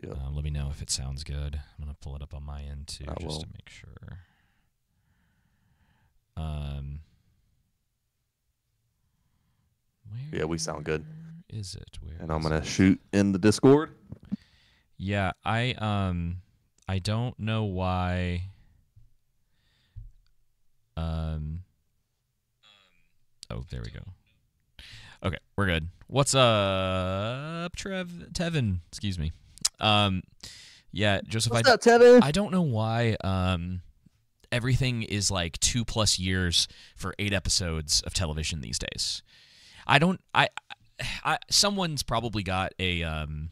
Yep. Let me know if it sounds good. I'm going to pull it up on my end, too, I just will. to make sure. Where Yeah, we sound good. is it? Where And I'm is gonna it? shoot in the Discord. Yeah, I don't know why. Oh, there we go. Okay, we're good. What's up, Tevin? Excuse me. Yeah, Joseph. What's up, Tevin? I don't know why. Everything is like 2+ years for 8 episodes of television these days. I don't. Someone's probably got an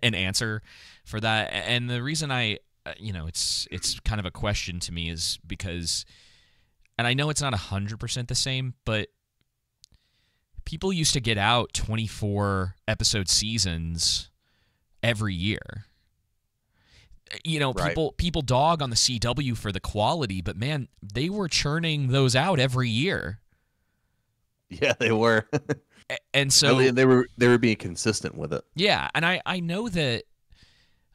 answer for that, and the reason it's kind of a question to me is because, and I know it's not 100% the same, but people used to get out 24 episode seasons every year. Right. People dog on the CW for the quality, but man, they were churning those out every year. Yeah, they were. And so they were being consistent with it. yeah, and I know that,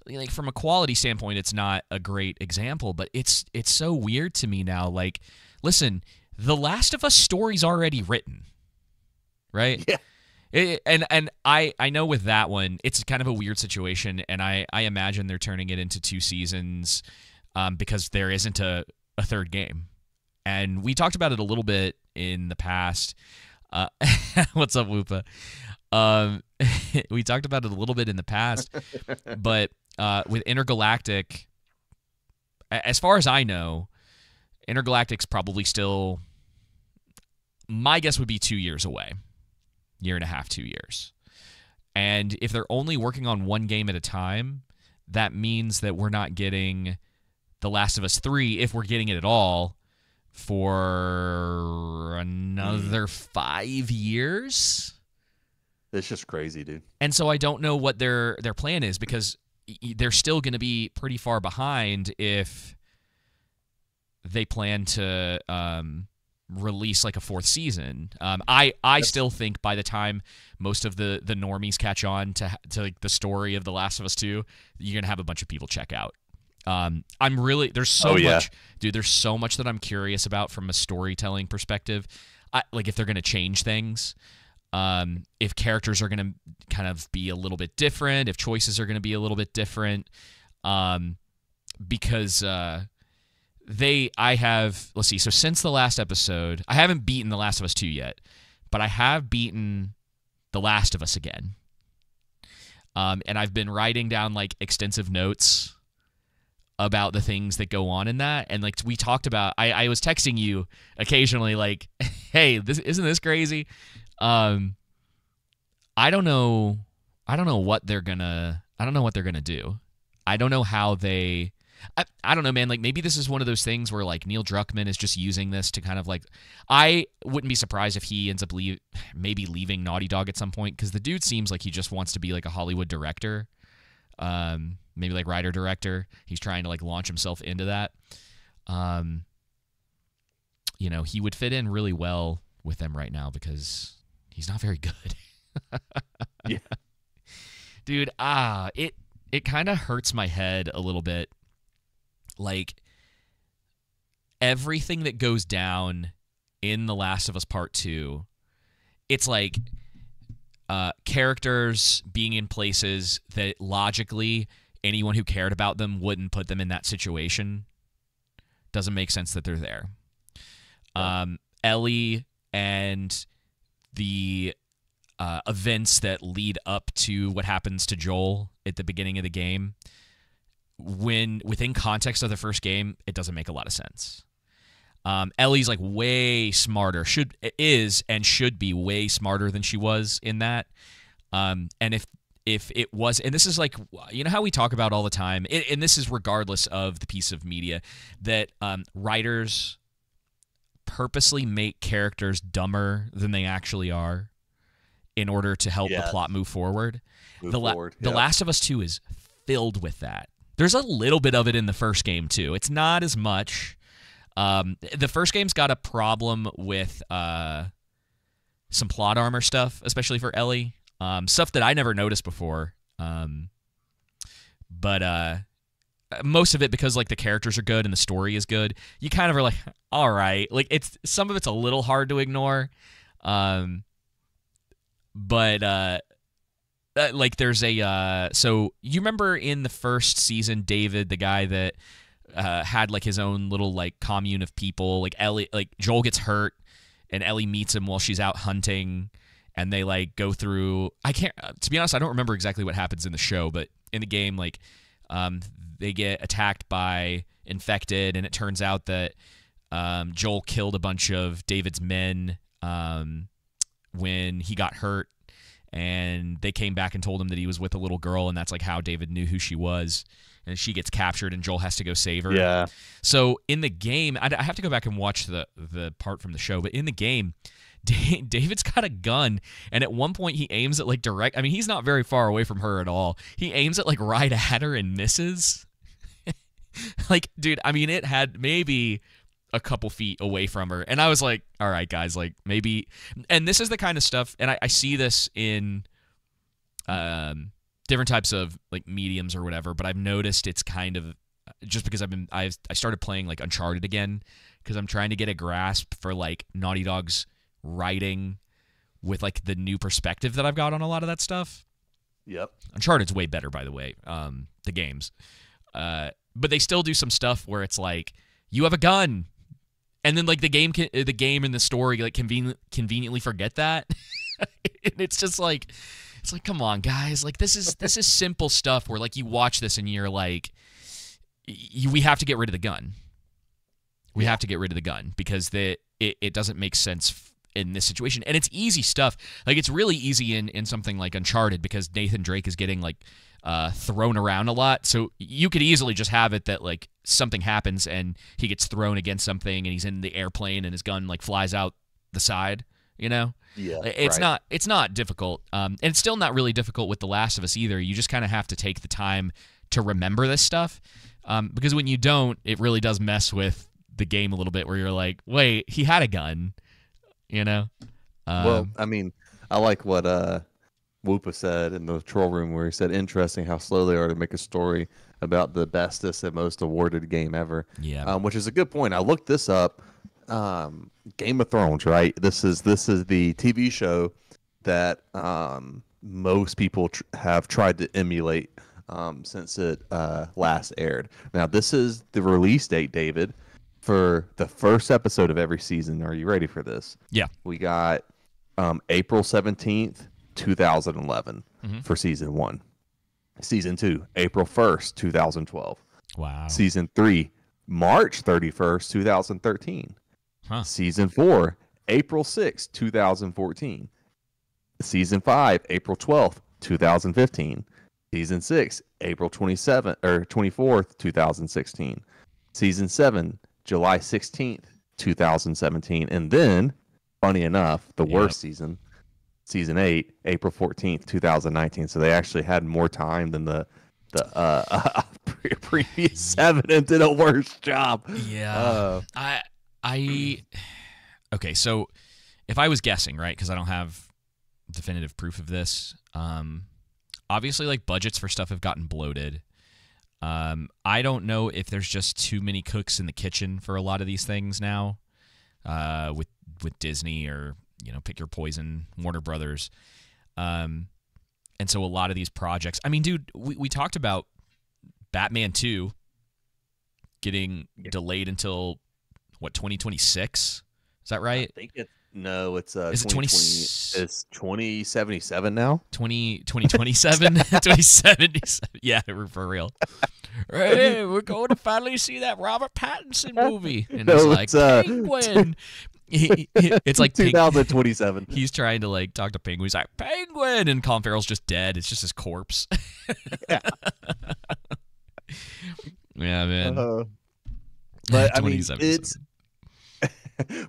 like, from a quality standpoint, it's not a great example, but it's so weird to me now. Like, listen, The Last of Us story's already written, right? Yeah. And I know with that one, it's kind of a weird situation, and I imagine they're turning it into 2 seasons because there isn't a third game. And we talked about it a little bit in the past. What's up, Whoopa? We talked about it a little bit in the past, but with Intergalactic, as far as I know, Intergalactic's probably still, my guess would be 2 years away. 1.5 2 years. And if they're only working on one game at a time, that means that we're not getting The Last of Us 3, if we're getting it at all, for another 5 years. It's just crazy, dude. And so I don't know what their plan is, because they're still going to be pretty far behind if they plan to release like a 4th season. I still think by the time most of the normies catch on to like the story of The Last of Us 2, you're gonna have a bunch of people check out. I'm really, there's so much, dude. There's so much that I'm curious about from a storytelling perspective. Like if they're gonna change things, if characters are gonna kind of be a little bit different, if choices are gonna be a little bit different, because let's see, so since the last episode, I haven't beaten The Last of Us 2 yet, but I have beaten The Last of Us again. And I've been writing down like extensive notes about the things that go on in that. And like we talked about, I was texting you occasionally like, hey, isn't this crazy? I don't know what they're gonna do. I don't know how they, I don't know, man. Like, maybe this is one of those things where, like, Neil Druckmann is just using this to kind of, like... I wouldn't be surprised if he ends up maybe leaving Naughty Dog at some point, because the dude seems like he just wants to be, like, a Hollywood director. Maybe, like, writer-director. He's trying to, like, launch himself into that. He would fit in really well with them right now because he's not very good. Yeah. Dude, it kind of hurts my head a little bit. Like, everything that goes down in The Last of Us Part 2, it's like characters being in places that logically anyone who cared about them wouldn't put them in that situation. Doesn't make sense that they're there. Ellie and the events that lead up to what happens to Joel at the beginning of the game, when within context of the first game, it doesn't make a lot of sense. Ellie's like way smarter, should be way smarter than she was in that. And if it was, and this is like, how we talk about all the time, and this is regardless of the piece of media, that writers purposely make characters dumber than they actually are in order to help the plot move forward. The Last of Us 2 is filled with that. There's a little bit of it in the first game, too. It's not as much. The first game's got a problem with some plot armor stuff, especially for Ellie. Stuff that I never noticed before. but most of it, because like the characters are good and the story is good, you kind of are like, all right, like it's some of it's a little hard to ignore, but like there's a so you remember in the first season, David, the guy that had like his own little like commune of people, like Ellie, like Joel gets hurt and Ellie meets him while she's out hunting, and they like go through, I can't, to be honest, I don't remember exactly what happens in the show, but in the game, like they get attacked by infected, and it turns out that Joel killed a bunch of David's men when he got hurt, and they came back and told him that he was with a little girl, and that's like how David knew who she was. And she gets captured, and Joel has to go save her. Yeah. So in the game, I have to go back and watch the part from the show, but in the game, David's got a gun, and at one point he aims at like direct. I mean, he's not very far away from her at all. He aims it like right at her and misses. Like, dude, I mean, it had maybe a couple feet away from her, and I was like, all right, guys, like maybe. And this is the kind of stuff, and I see this in different types of like mediums or whatever, but I've noticed it's kind of just because I started playing like Uncharted again, because I'm trying to get a grasp for like Naughty Dog's writing with like the new perspective that I've got on a lot of that stuff. Yep. Uncharted's way better, by the way, the games. But they still do some stuff where it's like, you have a gun, and then like the game and the story like conveniently forget that. And it's just like, it's like, come on, guys, like this is simple stuff where like you watch this and you're like, we have to get rid of the gun. We have to get rid of the gun because it doesn't make sense in this situation. And it's easy stuff. Like, it's really easy in something like Uncharted, because Nathan Drake is getting like thrown around a lot. So you could easily just have it that like something happens and he gets thrown against something and he's in the airplane and his gun like flies out the side, you know? Yeah. It's not difficult. And it's still not really difficult with The Last of Us either. You just kind of have to take the time to remember this stuff. Because when you don't, it really does mess with the game a little bit, where you're like, wait, he had a gun, you know? Well, I mean, I like what Whoopa said in the troll room, where he said, interesting how slow they are to make a story about the bestest and most awarded game ever. Yeah. Which is a good point. I looked this up. Game of Thrones, right? This is the TV show that most people have tried to emulate since it last aired. Now, this is the release date, David, for the first episode of every season. Are you ready for this? Yeah. We got April 17th, 2011 for season 1. Season 2, April 1st, 2012. Wow. Season 3, March 31st, 2013. Huh. Season 4, April 6th, 2014. Season 5, April 12th, 2015. Season 6, April 24th, 2016. Season 7, July 16th, 2017. And then, funny enough, the worst season, Season 8, April 14th, 2019. So they actually had more time than the previous 7 and did a worse job. Yeah. Okay, so if I was guessing, right, because I don't have definitive proof of this, obviously, like, budgets for stuff have gotten bloated. I don't know if there's just too many cooks in the kitchen for a lot of these things now, with Disney, or, you know, pick your poison, Warner Brothers. And so a lot of these projects, I mean, dude, we talked about Batman 2 getting delayed until, what, 2026? Is that right? I think it's Is it 20? It's 2077 now. 2027? 2077. Yeah, for real. Hey, we're going to finally see that Robert Pattinson movie. And it's like, Penguin. It's like 2027. He's trying to like talk to Penguin. He's like, Penguin, and Colin Farrell's just dead. It's just his corpse. Yeah. Yeah, man. But I mean, it's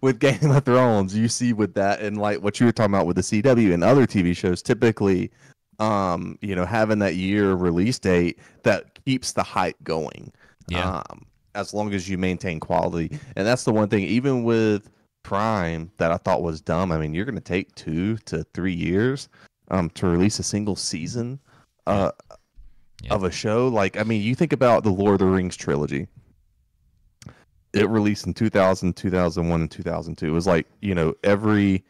with Game of Thrones, you see with that, and like what you were talking about with the CW and other TV shows, typically, you know, having that year release date that keeps the hype going. Yeah. As long as you maintain quality, and that's the one thing. Even with Prime, that I thought was dumb. I mean, you're going to take 2 to 3 years to release a single season. Yeah. of a show. Like, I mean, you think about the Lord of the Rings trilogy. It released in 2000, 2001, and 2002. It was like, every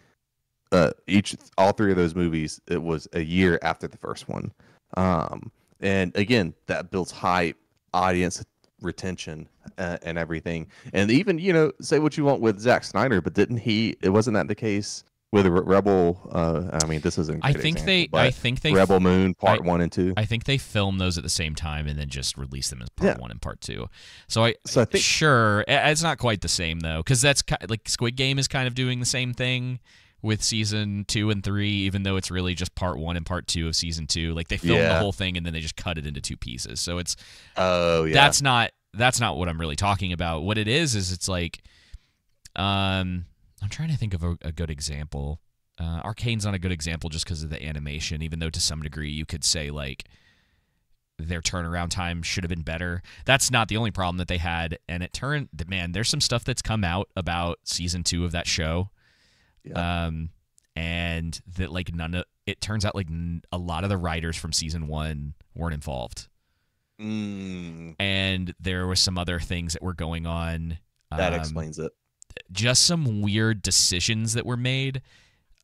all three of those movies, it was a year after the first one. And again, that builds hype, audience retention, and everything. And even, say what you want with Zack Snyder, but it wasn't that the case with Rebel? I mean, this isn't a great example, I think they Rebel Moon Part 1 and 2. I think they filmed those at the same time and then just released them as part 1 and part 2. So I think, sure, it's not quite the same though, because that's like Squid Game is kind of doing the same thing with season 2 and 3, even though it's really just part 1 and part 2 of season 2. Like they filmed the whole thing and then they just cut it into 2 pieces. So it's that's not what I'm really talking about. What it is it's like I'm trying to think of a good example. Arcane's not a good example just because of the animation, even though to some degree you could say like their turnaround time should have been better. That's not the only problem that they had, and there's some stuff that's come out about season 2 of that show. Yeah. And that like it turns out like a lot of the writers from season 1 weren't involved. And there were some other things that were going on. That explains it. Just some weird decisions that were made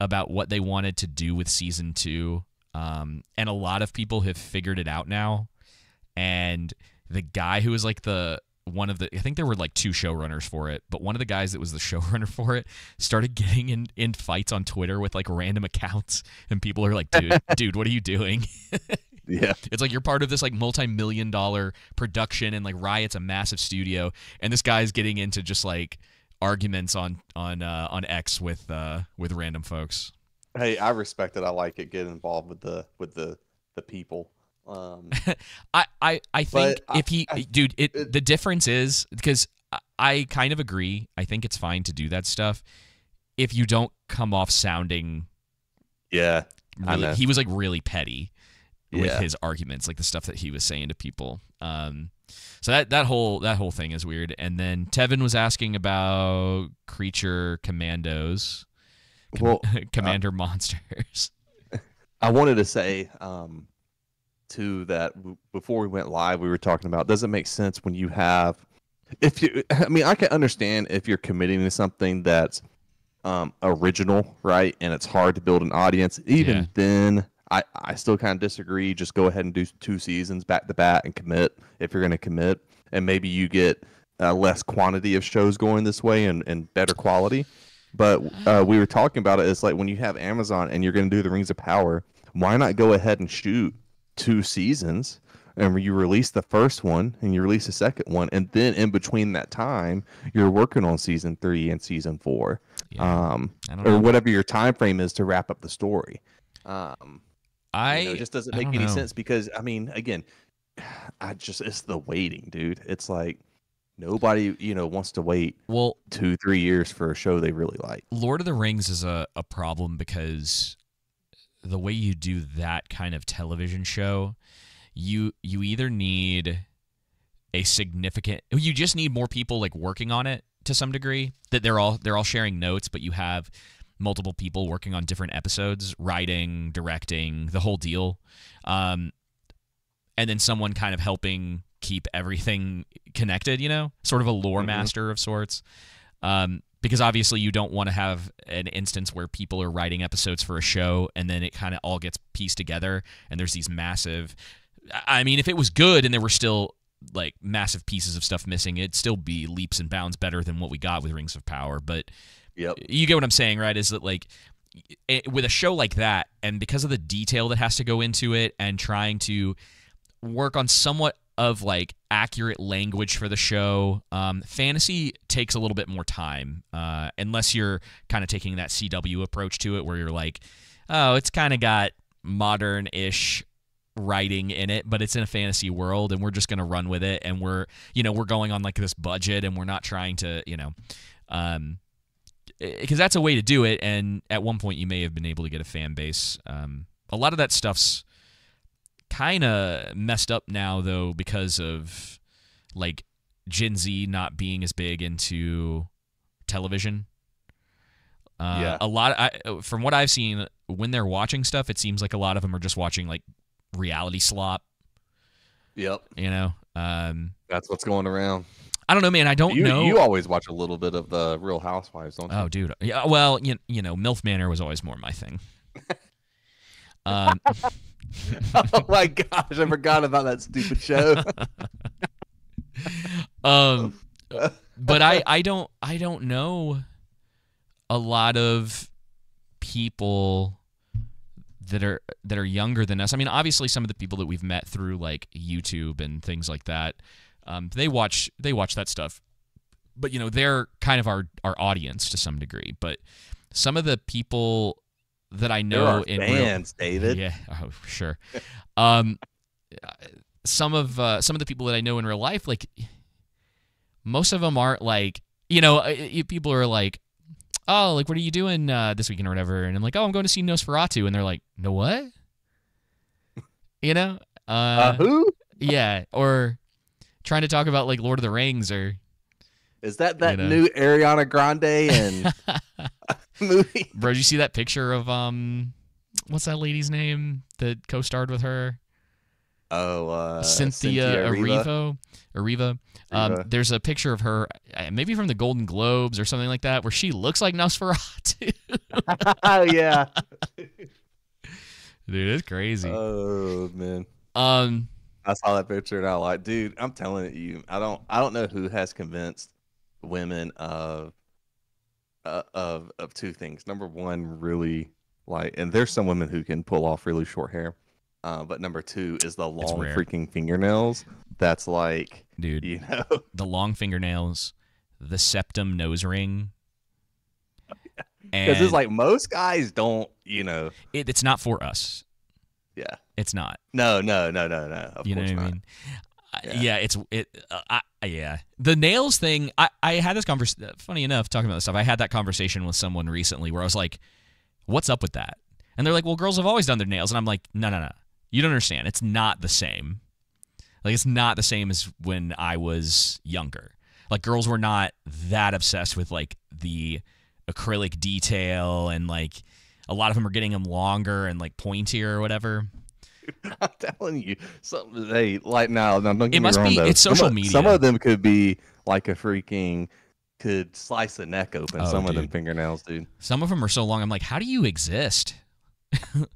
about what they wanted to do with season 2. And a lot of people have figured it out now. And the guy who was like I think there were like 2 showrunners for it, but one of the guys that was the showrunner for it started getting in fights on Twitter with like random accounts, and people are like, dude, what are you doing? Yeah. It's like you're part of this like multi-million-dollar production, and like Riot's a massive studio, and this guy's getting into just like arguments on X with random folks. Hey, I respect it. I like it. Get involved with the people. I think the difference is because I kind of agree. I think it's fine to do that stuff if you don't come off sounding. Yeah, really, he was like really petty with his arguments, like the stuff that he was saying to people. So that whole thing is weird. And then Tevin was asking about creature commandos, commander monsters. I wanted to say too that before we went live, we were talking about, does it make sense when you have, I can understand if you're committing to something that's original, right? And it's hard to build an audience. Even then, I still kind of disagree. Just go ahead and do 2 seasons back to back and commit if you're going to commit. And maybe you get less quantity of shows going this way and better quality. But we were talking about it. It's like when you have Amazon and you're going to do the Rings of Power, why not go ahead and shoot 2 seasons, and you release the first one and you release the second one, and then in between that time you're working on season 3 and season 4, or whatever your time frame is to wrap up the story. It just doesn't make any sense, because I mean, again, it's the waiting, dude. It's like nobody wants to wait 2-3 years for a show they really like. Lord of the Rings is a problem because the way you do that kind of television show, you either need you just need more people like working on it to some degree, that they're all sharing notes, but you have multiple people working on different episodes, writing, directing, the whole deal. And then someone kind of helping keep everything connected, sort of a lore master of sorts. Because obviously you don't want to have an instance where people are writing episodes for a show and then it kind of all gets pieced together and there's these massive... I mean, if it was good and there were still like massive pieces of stuff missing, it'd still be leaps and bounds better than what we got with Rings of Power. But you get what I'm saying, right? Is that like with a show like that, and because of the detail that has to go into it and trying to work on somewhat of like accurate language for the show, fantasy takes a little bit more time, unless you're kind of taking that CW approach to it where you're like, oh, it's kind of got modern-ish writing in it, but it's in a fantasy world and we're just going to run with it, and we're going on like this budget and we're not trying to because that's a way to do it, and at one point you may have been able to get a fan base. A lot of that stuff's kind of messed up now though, because of like Gen Z not being as big into television. A lot from what I've seen, when they're watching stuff, it seems like a lot of them are just watching like reality slop, Yep. You know, That's what's going around. I don't know, man. I don't know. You always watch a little bit of the Real Housewives, don't you? Oh, dude. Yeah. Well, you know, MILF Manor was always more my thing. Oh my gosh, I forgot about that stupid show. But I don't know a lot of people that are younger than us. I mean, obviously some of the people that we've met through like YouTube and things like that, they watch that stuff. But you know, they're kind of our audience to some degree. But some of the people that I know in fans, David. Yeah, oh, sure. Some of the people that I know in real life, like most of them aren't like, you know, people are like, oh, like what are you doing this weekend or whatever, and I'm like, oh, I'm going to see Nosferatu, and they're like, no what? You know, who? Yeah, or trying to talk about like Lord of the Rings or. Is that new Ariana Grande and movie? Bro, did you see that picture of what's that lady's name that co-starred with her? Oh, Cynthia Erivo. There's a picture of her, maybe from the Golden Globes or something like that, where she looks like Nosferatu. Oh yeah, dude, it's crazy. Oh man. I saw that picture and I like, dude, I'm telling you, I don't know who has convinced women of two things. Number one, really like, and there's some women who can pull off really short hair. But number two is the long freaking fingernails. That's like, dude, you know, the long fingernails, the septum nose ring. Because it's like most guys don't, you know, it's not for us. Yeah, it's not. No. Of you know course what not. I mean? Yeah, the nails thing. I had this conversation. Funny enough, talking about this stuff, I had that conversation with someone recently where I was like, "What's up with that?" And they're like, "Well, girls have always done their nails," and I'm like, "No. You don't understand. It's not the same. Like, it's not the same as when I was younger. Like, girls were not that obsessed with like the acrylic detail, and like a lot of them are getting them longer and like pointier or whatever." I'm telling you, hey, like now don't get it me must wrong, be. though. It's social media. Some of them could be like a freaking could slice a neck open. Oh, some dude. of them fingernails, dude. Some of them are so long. I'm like, how do you exist?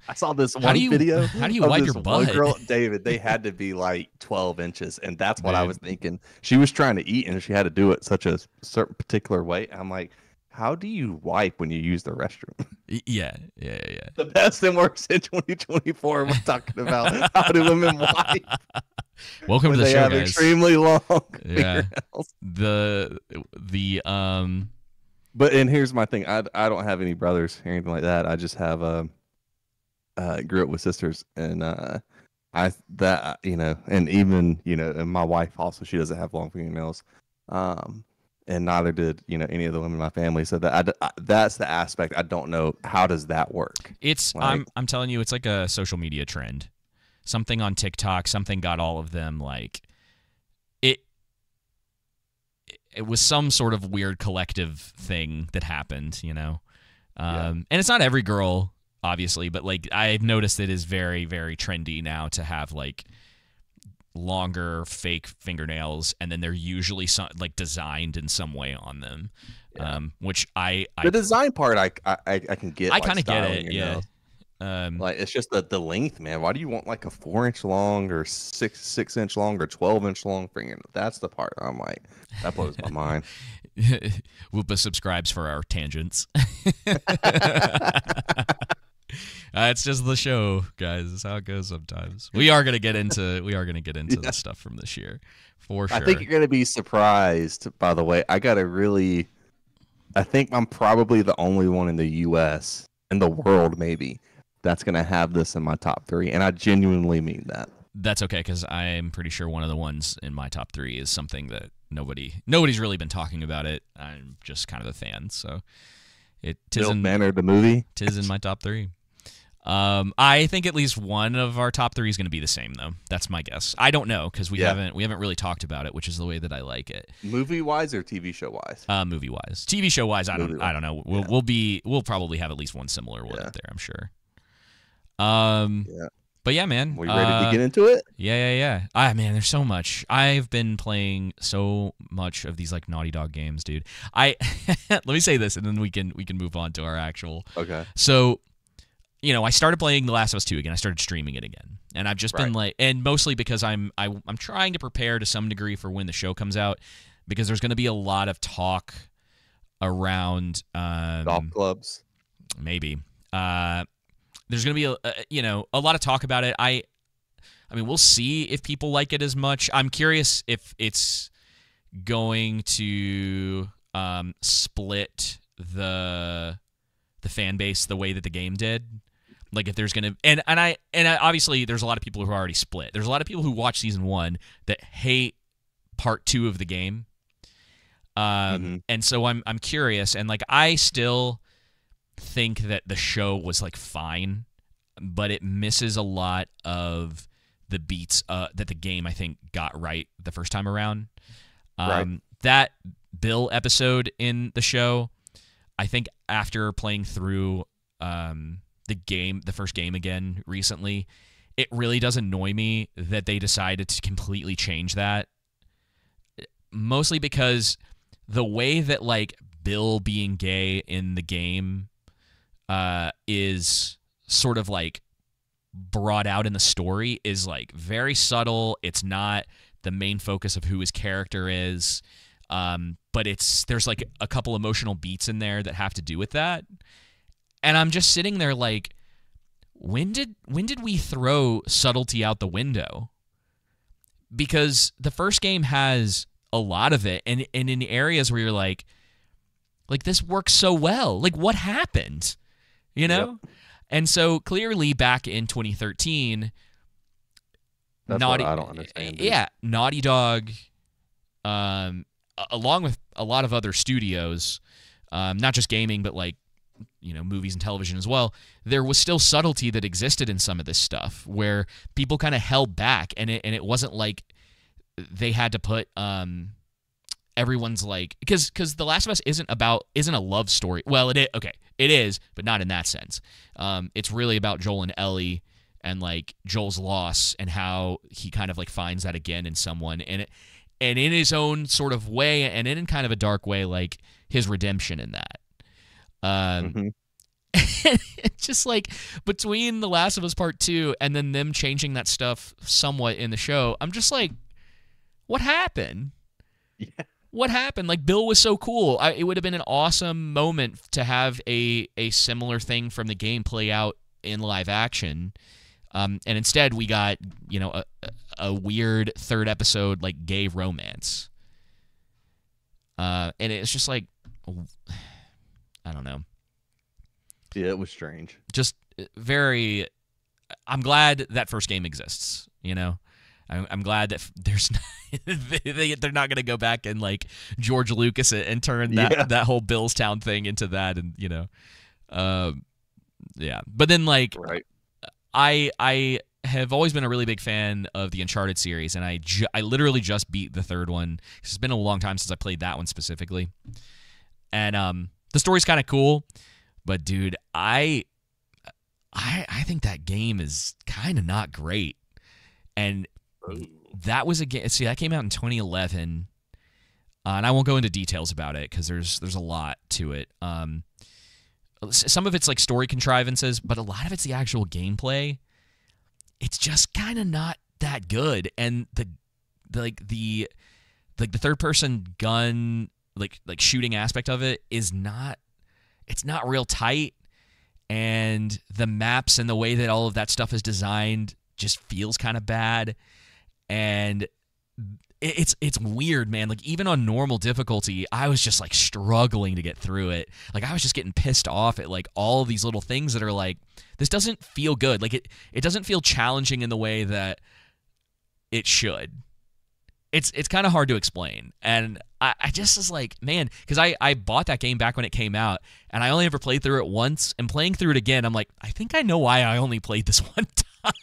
I saw this one video. How do you wipe your butt? Girl, David, they had to be like 12 inches, and that's what I was thinking. She was trying to eat, and she had to do it such a certain particular way. I'm like, how do you wipe when you use the restroom? Yeah. The best and worst in 2024. We're talking about how do women wipe? Welcome to the show, show, have guys. Extremely long fingernails. The But and here's my thing. I don't have any brothers or anything like that. I just have grew up with sisters, and and even and my wife also, she doesn't have long fingernails. And neither did any of the women in my family. So that's the aspect. I don't know, how does that work. It's like, I'm telling you, it's like a social media trend. Something on TikTok, something got all of them like it was some sort of weird collective thing that happened, and it's not every girl, obviously, but like I've noticed it is very, very trendy now to have like longer fake fingernails, and then they're usually designed in some way on them, which the design part I can get. I kind of get it, yeah. Like it's just the length, man. Why do you want like a 4-inch long or 6-inch long or 12-inch long fingernail? That's the part I'm like, that blows my mind. Whoopa subscribes for our tangents. It's just the show, guys. It's how it goes sometimes. We are gonna get into the stuff from this year, for sure. I think you're gonna be surprised. By the way, I think I'm probably the only one in the U.S. in the world, maybe, that's gonna have this in my top 3, and I genuinely mean that. That's okay, because I'm pretty sure one of the ones in my top 3 is something that nobody's really been talking about it. I'm just kind of a fan, so Bill Banner, the movie, tis in my top 3. I think at least one of our top 3 is going to be the same, though. That's my guess. I don't know, because we haven't really talked about it, which is the way that I like it. Movie wise or TV show wise? Movie wise. TV show wise, I don't know. We'll probably have at least one similar one up there, I'm sure. But But yeah, man. We ready to get into it? Yeah. Man, there's so much. I've been playing so much of these like Naughty Dog games, dude. Let me say this, and then we can move on to our actual. Okay. So, I started playing The Last of Us 2 again. I started streaming it again, and I've just been like, and mostly because I'm trying to prepare to some degree for when the show comes out, because there's going to be a lot of talk around golf clubs, maybe. There's going to be a lot of talk about it. I mean, we'll see if people like it as much. I'm curious if it's going to split the fan base the way that the game did. Like if there's going to and I obviously there's a lot of people who are already split. There's a lot of people who watch season 1 that hate part 2 of the game. And so I'm curious, and like I still think that the show was like fine, but it misses a lot of the beats that the game I think got right the first time around. That Bill episode in the show, I think after playing through the first game again recently, it really does annoy me that they decided to completely change that. Mostly because the way that like Bill being gay in the game is sort of like brought out in the story is like very subtle. It's not the main focus of who his character is, but there's like a couple emotional beats in there that have to do with that. And I'm just sitting there like, when did we throw subtlety out the window? Because the first game has a lot of it, and in areas where you're like this works so well. Like, what happened? Yep. And so clearly back in 2013, that's what I don't understand. Yeah, Naughty Dog, along with a lot of other studios, not just gaming, but like movies and television as well, there was still subtlety that existed in some of this stuff where people kind of held back, and it wasn't like they had to put everyone's like, because The Last of Us isn't a love story. Well, it is, but not in that sense. It's really about Joel and Ellie and like Joel's loss and how he kind of like finds that again in someone, and in his own sort of way, and in kind of a dark way, like his redemption in that. It's just like between The Last of Us Part 2 and then them changing that stuff somewhat in the show, I'm just like, what happened? Yeah. What happened? Like, Bill was so cool. It would have been an awesome moment to have a similar thing from the game play out in live action. And instead we got, a weird third episode, like gay romance. And it's just like, I don't know. Yeah, it was strange. Just very. I'm glad that first game exists. I'm glad that there's they're not gonna go back and like George Lucas it and turn that whole Billstown thing into that, and yeah. But then like I have always been a really big fan of the Uncharted series, and I literally just beat the third one. It's been a long time since I played that one specifically, and the story's kind of cool, but dude, I think that game is kind of not great, and that was a game. See, that came out in 2011, and I won't go into details about it because there's a lot to it. Some of it's like story contrivances, but a lot of it's the actual gameplay. It's just kind of not that good, and the third person gun like shooting aspect of it is not. It's not real tight, and the maps and the way that all of that stuff is designed just feels kind of bad. And it's weird, man. Like, even on normal difficulty, I was just like struggling to get through it. Like, I was just getting pissed off at like all of these little things that are like, this doesn't feel good. Like, it doesn't feel challenging in the way that it should. It's kind of hard to explain. And I just was like, man, because I bought that game back when it came out, and I only ever played through it once, and playing through it again, I'm like, I think I know why I only played this one time.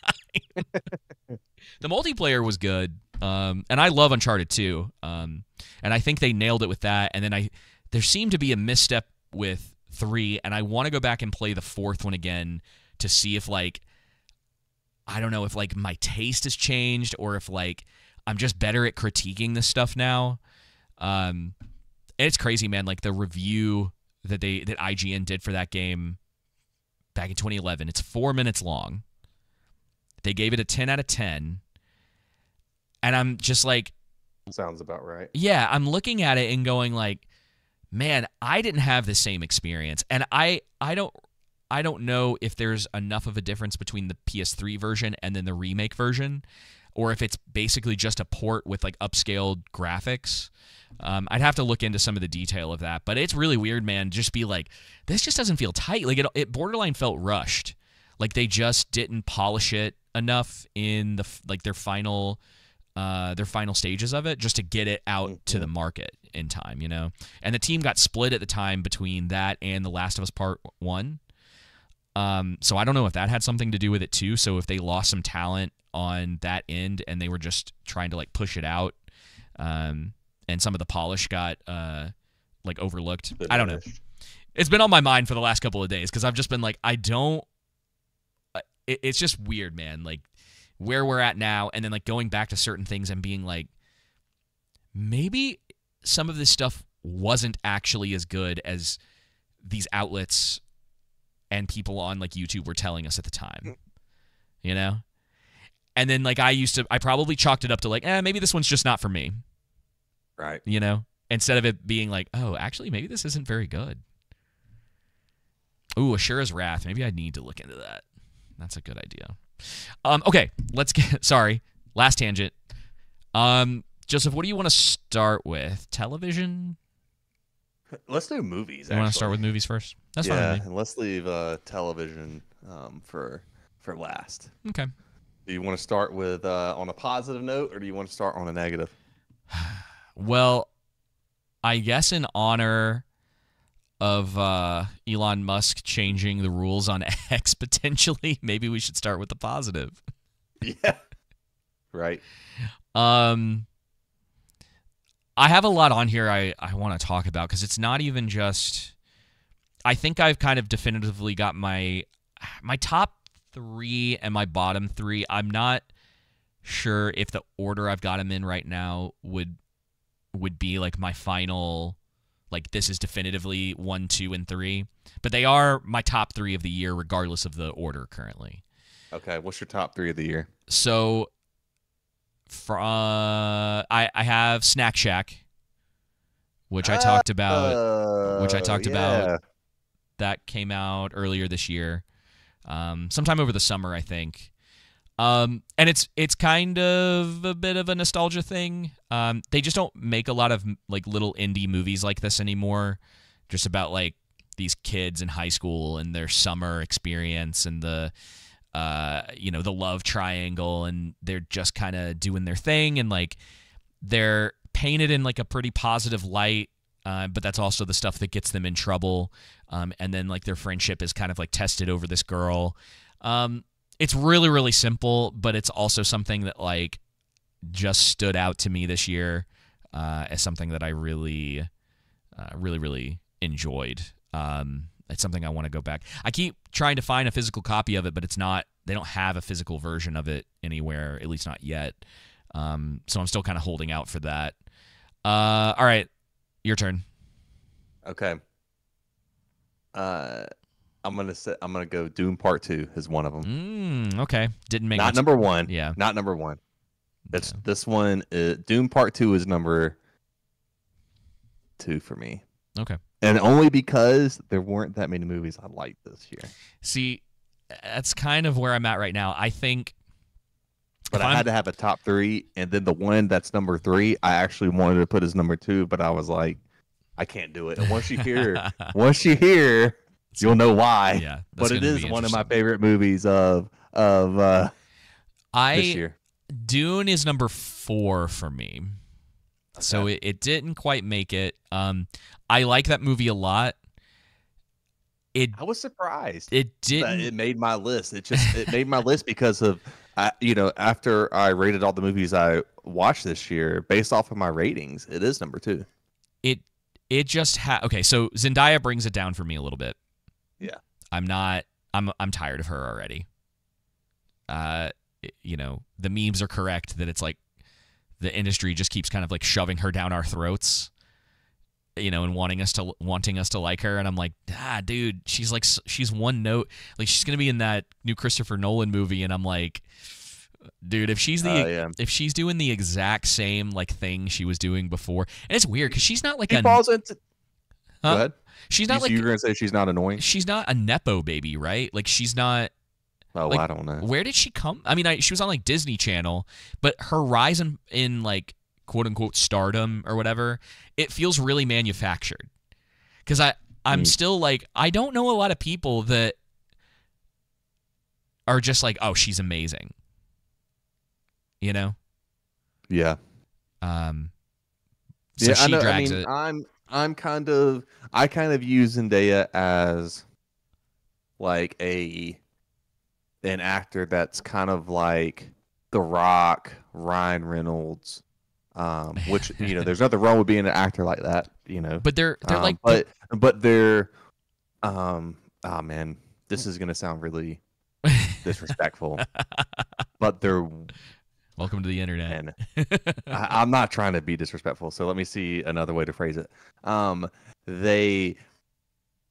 The multiplayer was good, and I love Uncharted 2, and I think they nailed it with that. And then there seemed to be a misstep with 3, and I want to go back and play the fourth one again to see if like I don't know if like my taste has changed or if like I'm just better at critiquing this stuff now. It's crazy, man. Like the review that IGN did for that game back in 2011, it's 4 minutes long. They gave it a 10 out of 10. And I'm just like, sounds about right. Yeah, I'm looking at it and going like, man, I didn't have the same experience. And I don't know if there's enough of a difference between the PS3 version and then the remake version, or if it's basically just a port with like upscaled graphics. I'd have to look into some of the detail of that, but it's really weird, man. Just be like, this just doesn't feel tight. Like it borderline felt rushed. Like they just didn't polish it enough in their final stages of it just to get it out to the market in time, you know. And the team got split at the time between that and The Last of Us Part 1. So I don't know if that had something to do with it too. So if they lost some talent on that end and they were just trying to like push it out, and some of the polish got like overlooked. I don't know. It's been on my mind for the last couple of days because I've just been like, it's just weird, man. Like where we're at now, and then like going back to certain things and being like, maybe some of this stuff wasn't actually as good as these outlets and people on like YouTube were telling us at the time, you know? And then like I probably chalked it up to like, maybe this one's just not for me. Right. You know? Instead of it being like, oh, actually, maybe this isn't very good. Ooh, Ashura's Wrath. Maybe I need to look into that. That's a good idea. Okay, let's get, sorry, last tangent. Joseph, what do you want to start with? Television? Let's do movies. You want to start with movies first? That's fine. Yeah, and let's leave television for last. Okay. Do you want to start with on a positive note, or do you want to start on a negative? Well, I guess in honor of Elon Musk changing the rules on X potentially, maybe we should start with the positive. Yeah. Right. I have a lot on here I want to talk about because it's not even just... I think I've kind of definitively got my top 3 and my bottom 3. I'm not sure if the order I've got them in right now would be like my final, like this is definitively 1, 2, and 3. But they are my top 3 of the year regardless of the order currently. Okay, what's your top 3 of the year? So I have Snack Shack, which I talked about. About. That came out earlier this year, sometime over the summer, I think. And it's kind of a bit of a nostalgia thing. They just don't make a lot of like little indie movies like this anymore. Just about like these kids in high school and their summer experience and the the love triangle, and they're just kind of doing their thing, and like they're painted in like a pretty positive light, but that's also the stuff that gets them in trouble. And then like their friendship is kind of like tested over this girl. It's really, really simple, but it's also something that like just stood out to me this year as something that I really, really enjoyed. It's something I want to go back. I keep trying to find a physical copy of it, but it's not. They don't have a physical version of it anywhere, at least not yet. So I'm still kind of holding out for that. All right, your turn. Okay. I'm gonna go Doom Part 2 is one of them. Okay, didn't make not number 1. Yeah, not number 1. This one. Doom Part 2 is number 2 for me. Okay. And only because there weren't that many movies I liked this year. See, that's kind of where I'm at right now. I think... But I had to have a top 3, and then the one that's number 3, I actually wanted to put as number 2, but I was like, I can't do it. And once you hear, you'll know why. Yeah, but it is one of my favorite movies of this year. Dune is number 4 for me. Okay. So it didn't quite make it. I like that movie a lot. I was surprised. It didn't. It made my list. It made my list because of after I rated all the movies I watched this year based off of my ratings, it is number 2. It just okay. So Zendaya brings it down for me a little bit. Yeah, I'm tired of her already. the memes are correct that it's like the industry just keeps kind of like shoving her down our throats, and wanting us to like her. And I'm like, dude, she's one note. Like, she's going to be in that new Christopher Nolan movie. And I'm like, dude, if she's if she's doing the exact same like thing she was doing before, and it's weird because she's not like falls into. Huh? Go ahead. She's not you're gonna say she's not annoying. She's not a nepo baby, right? Like, she's not. Oh, like, I don't know. Where did she come? I mean, she was on like Disney Channel, but her rise in like quote unquote stardom or whatever, it feels really manufactured. Because I'm still like, I don't know a lot of people that are just like, oh, she's amazing. Yeah. So yeah, she drags it. I kind of use Zendaya as like an actor that's kind of like The Rock, Ryan Reynolds, which there's nothing wrong with being an actor like that, But they're like, but they're, oh man, this is gonna sound really disrespectful, but they're. Welcome to the internet. I'm not trying to be disrespectful, so let me see another way to phrase it. They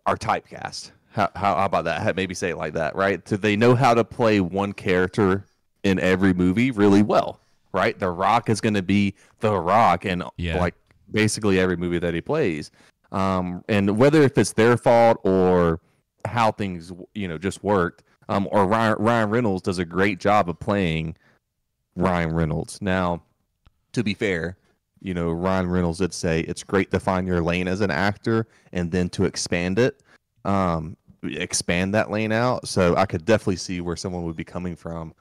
are typecast. How about that? Maybe say it like that, right? So they know how to play one character in every movie really well, right? The Rock is going to be The Rock in like basically every movie that he plays. And whether if it's their fault or how things just worked, or Ryan Reynolds does a great job of playing Ryan Reynolds. Now, to be fair, Ryan Reynolds did say it's great to find your lane as an actor and then to expand that lane out. So I could definitely see where someone would be coming from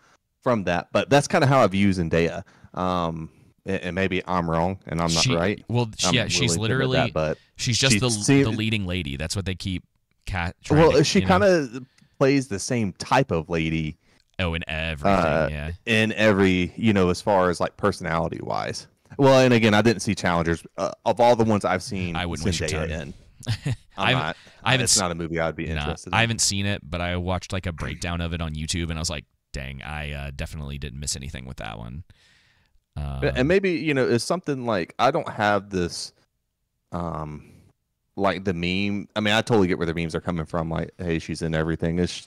that. But that's kind of how I've used Zendaya. And maybe I'm wrong and I'm not right. Well, she's literally, but she's just the leading lady. That's what they keep she kind of plays the same type of lady. Oh, in everything, in every, as far as like personality wise. Well, and again, I didn't see Challengers. Of all the ones I've seen, I wouldn't waste your time. In. It's not a movie I'd be interested in. I haven't seen it, but I watched like a breakdown of it on YouTube, and I was like, dang, I definitely didn't miss anything with that one. And maybe, it's something like, I don't have this, like the meme. I mean, I totally get where the memes are coming from. Like, hey, she's in everything. It's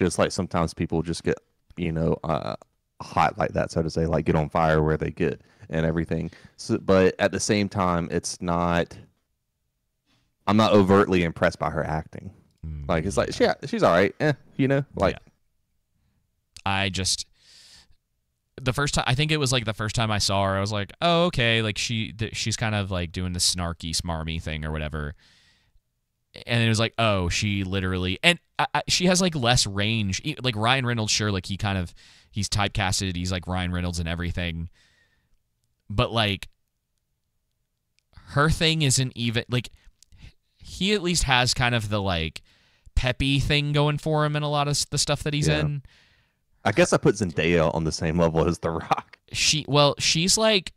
just like sometimes people just get, hot like that, so to say, like get on fire where they get and everything. So, but at the same time, I'm not overtly impressed by her acting. Like, it's like, she's all right. Like. I just, the first time, I think it was like the first time I saw her, I was like, oh, okay. Like she's kind of like doing the snarky, smarmy thing or whatever. And it was like, oh, she literally, and she has like less range. Like Ryan Reynolds, sure, like he's typecasted. He's like Ryan Reynolds and everything. But like, her thing isn't even like, he at least has kind of the like peppy thing going for him in a lot of the stuff that he's in. I guess I put Zendaya on the same level as The Rock. She's like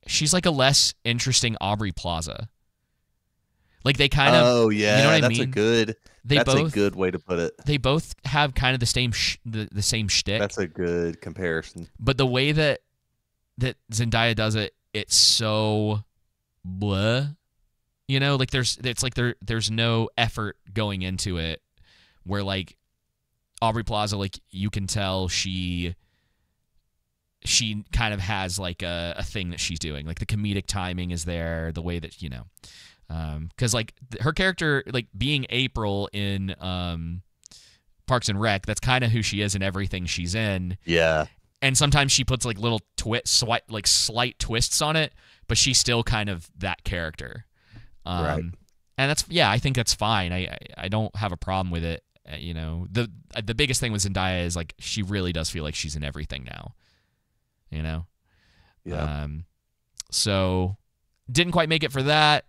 a less interesting Aubrey Plaza. Like they kind of. Oh yeah, you know what that's I mean? That's a good way to put it. They both have kind of the same the same shtick. That's a good comparison. But the way that Zendaya does it, it's so blah. Like there's no effort going into it. Where like Aubrey Plaza, like you can tell she kind of has like a thing that she's doing. Like the comedic timing is there, the way that because like her character, like being April in Parks and Rec, that's kind of who she is in everything she's in. Yeah. And sometimes she puts like little slight twists on it, but she's still kind of that character. Right. And I think that's fine. I don't have a problem with it. The biggest thing with Zendaya is like she really does feel like she's in everything now. Yeah. So didn't quite make it for that.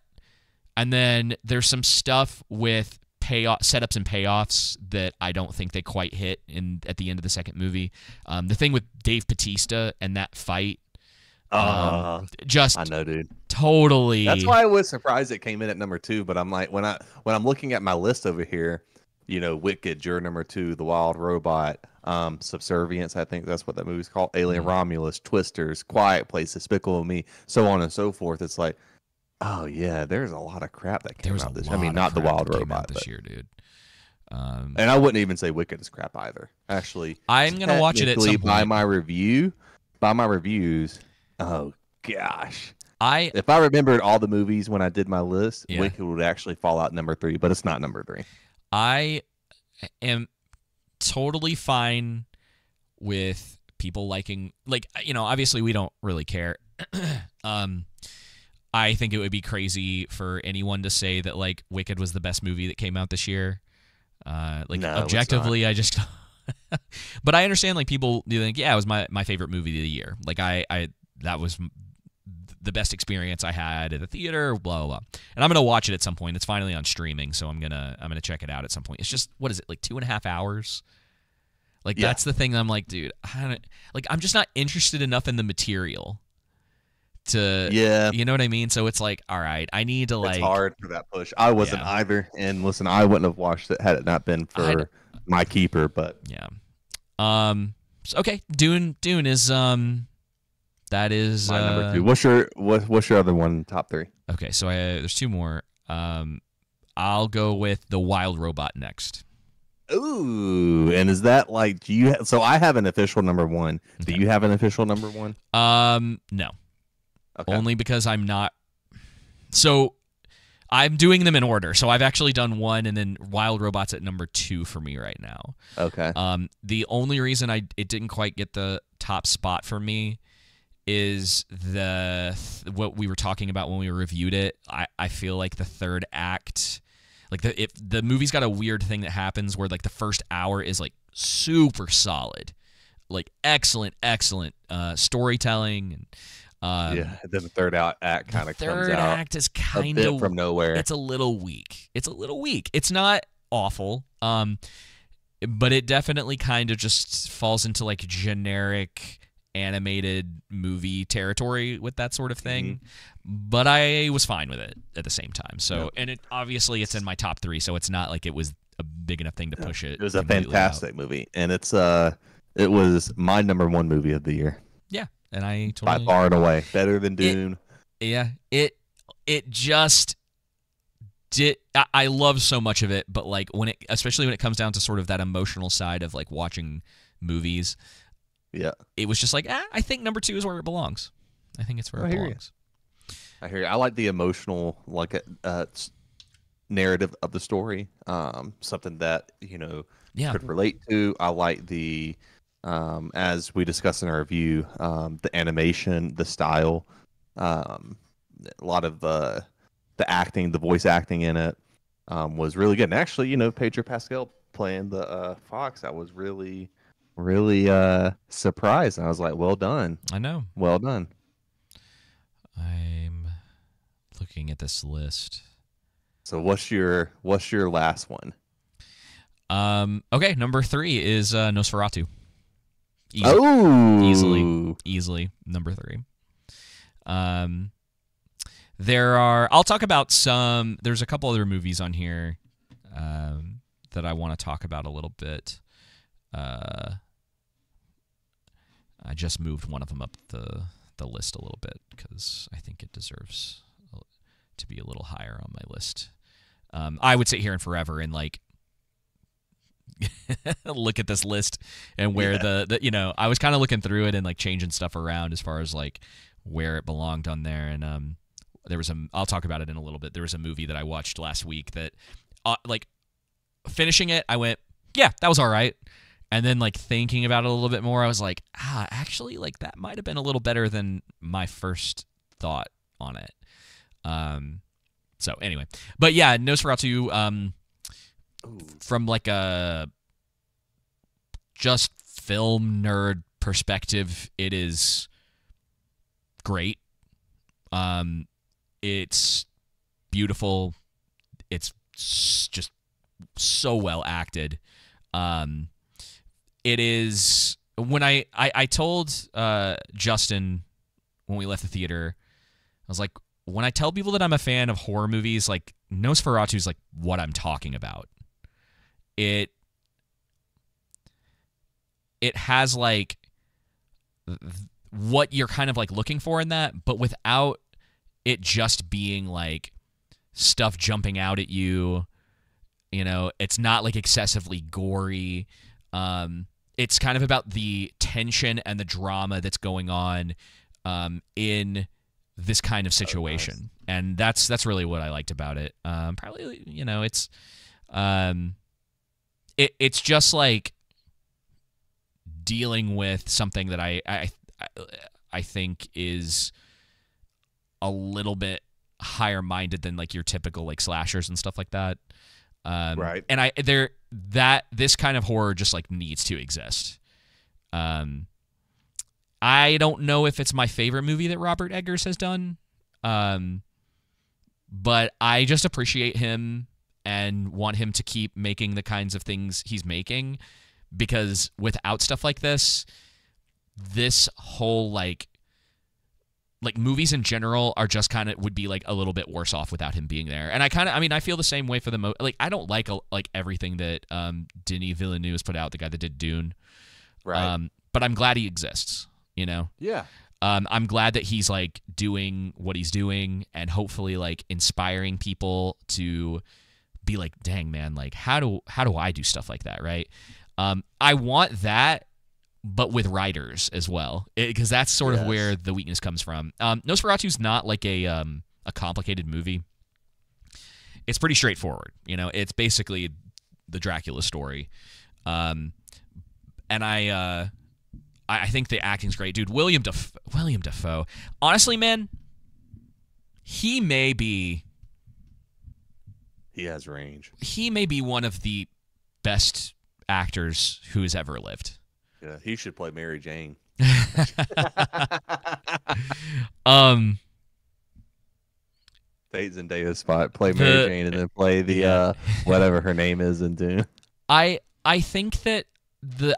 And then there's some stuff with setups and payoffs that I don't think they quite hit at the end of the second movie. The thing with Dave Bautista and that fight, just I know, dude. Totally. That's why I was surprised it came in at number 2. But I'm like, when I'm looking at my list over here, Wicked, Juror number 2, The Wild Robot, Subservience, I think that's what that movie's called. Alien Romulus, Twisters, Quiet Place, Despicable Me, so on and so forth. It's like, oh yeah, there's a lot of crap that came out this year. I mean, not The Wild Robot this year, dude. And I wouldn't even say Wicked is crap either. Actually, I'm gonna watch it at some point. By my reviews. Oh gosh, if I remembered all the movies when I did my list, Wicked would actually fall out number 3, but it's not number 3. I am totally fine with people liking, like, obviously we don't really care. I think it would be crazy for anyone to say that like Wicked was the best movie that came out this year. No, objectively, I just but I understand like people do think, yeah, it was my favorite movie of the year. Like I that was the best experience I had at the theater, blah blah blah. And I'm gonna watch it at some point. It's finally on streaming, so I'm gonna check it out at some point. It's just, what is it, like 2.5 hours? Like that's the thing. I'm like, dude, I'm just not interested enough in the material to, you know what I mean? So it's like, all right, I need to like. It's hard for that push. I wasn't either, and listen, I wouldn't have watched it had it not been for my keeper. But so, okay, Dune is that is my number 2. What's your other one? Top 3. Okay, so there's 2 more. I'll go with The Wild Robot next. Ooh, and is that like, so I have an official number 1. Okay. Do you have an official number 1? No. Okay. Only because I'm not. So I'm doing them in order. So I've actually done 1, and then Wild Robot's at number 2 for me right now. Okay. The only reason it didn't quite get the top spot for me is what we were talking about when we reviewed it. I feel like the third act, like the movie's got a weird thing that happens where like the first hour is like super solid, like excellent storytelling, and then the third act kind of comes out. Third act is kind of from nowhere. It's a little weak. It's not awful, but it definitely kind of just falls into like generic animated movie territory with that sort of thing. But I was fine with it at the same time. So, and it's in my top 3, so it's not like it was a big enough thing to push it. It was a fantastic movie, and it was my number 1 movie of the year. Yeah, and I totally, by far and away better than Dune. It just did. I love so much of it, but like especially when it comes down to sort of that emotional side of like watching movies. Yeah, it was just like, I think number 2 is where it belongs. I think it's where it belongs. I hear you. I like the emotional, like narrative of the story. Something that could relate to. I like the, as we discussed in our review, the animation, the style, a lot of the acting, the voice acting in it was really good. And actually, Pedro Pascal playing the Fox, I was really surprised. I was like, well done. I know. Well done. I'm looking at this list. So what's your last one? Okay, number 3 is Nosferatu. Easily number 3. I'll talk about there's a couple other movies on here that I want to talk about a little bit. I just moved one of them up the list a little bit because I think it deserves to be a little higher on my list. I would sit here and forever and like look at this list and where the I was kind of looking through it and like changing stuff around as far as like where it belonged on there. And I'll talk about it in a little bit. There was a movie that I watched last week that like finishing it, I went, yeah, that was all right. And then like thinking about it a little bit more, I was like, actually, like that might have been a little better than my first thought on it. So anyway, but yeah, Nosferatu, from like a just film nerd perspective, it is great. It's beautiful. It's just so well acted. It is, when I told Justin when we left the theater, I was like, when I tell people that I'm a fan of horror movies, like Nosferatu is like what I'm talking about. it has like what you're kind of like looking for in that, but without it just being like stuff jumping out at you. You know, it's not like excessively gory. It's kind of about the tension and the drama that's going on in this kind of situation. Oh, nice. And that's really what I liked about it. Probably, you know, it's just like dealing with something that I think is a little bit higher minded than like your typical like slashers and stuff like that. Right. And this kind of horror just like needs to exist. I don't know if it's my favorite movie that Robert Eggers has done. But I just appreciate him and want him to keep making the kinds of things he's making, because without stuff like this whole like movies in general are just kind of would be like a little bit worse off without him being there. And I feel the same way for the like I don't like everything that Denis Villeneuve has put out, the guy that did Dune. Right. But I'm glad he exists, you know. Yeah. I'm glad that he's like doing what he's doing and hopefully like inspiring people to be like, dang man, like how do I do stuff like that, right? I want that, but with writers as well, because that's sort of where the weakness comes from. Nosferatu's not like a complicated movie. It's pretty straightforward, you know. It's basically the Dracula story, and I think the acting's great, dude. William Dafoe. Honestly, man, he has range. He may be one of the best actors who has ever lived. Yeah, he should play Mary Jane. Zendaya's spot. Play Mary Jane and then play the whatever her name is in Dune. I think that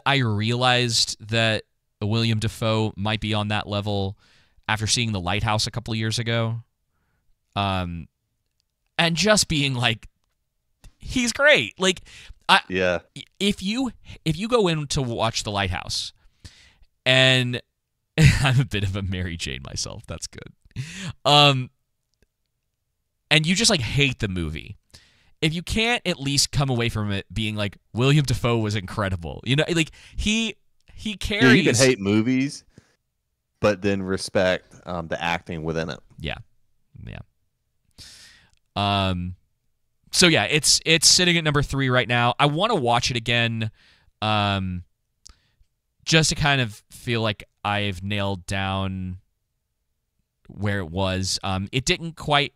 I realized that William Dafoe might be on that level after seeing The Lighthouse a couple of years ago. And just being like, he's great. Like, if you go in to watch The Lighthouse, and I'm a bit of a Mary Jane myself, that's good. And you just like hate the movie, if you can't at least come away from it being like, William Dafoe was incredible, you know, like he carries. Yeah, you can hate movies, but then respect the acting within it. Yeah. So yeah, it's sitting at number 3 right now. I want to watch it again, just to kind of feel like I've nailed down where it was. It didn't quite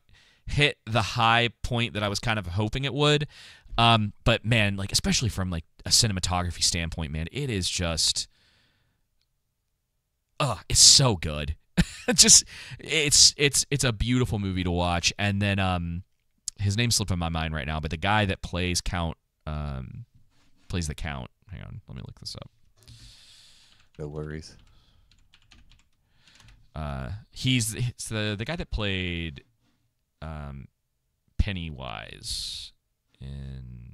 hit the high point that I was kind of hoping it would. But man, like especially from like a cinematography standpoint, man, it is just, it's so good. It's a beautiful movie to watch. And then his name's slipping my mind right now, but the guy that plays Count, plays the Count. Hang on, let me look this up. No worries. He's the guy that played Pennywise in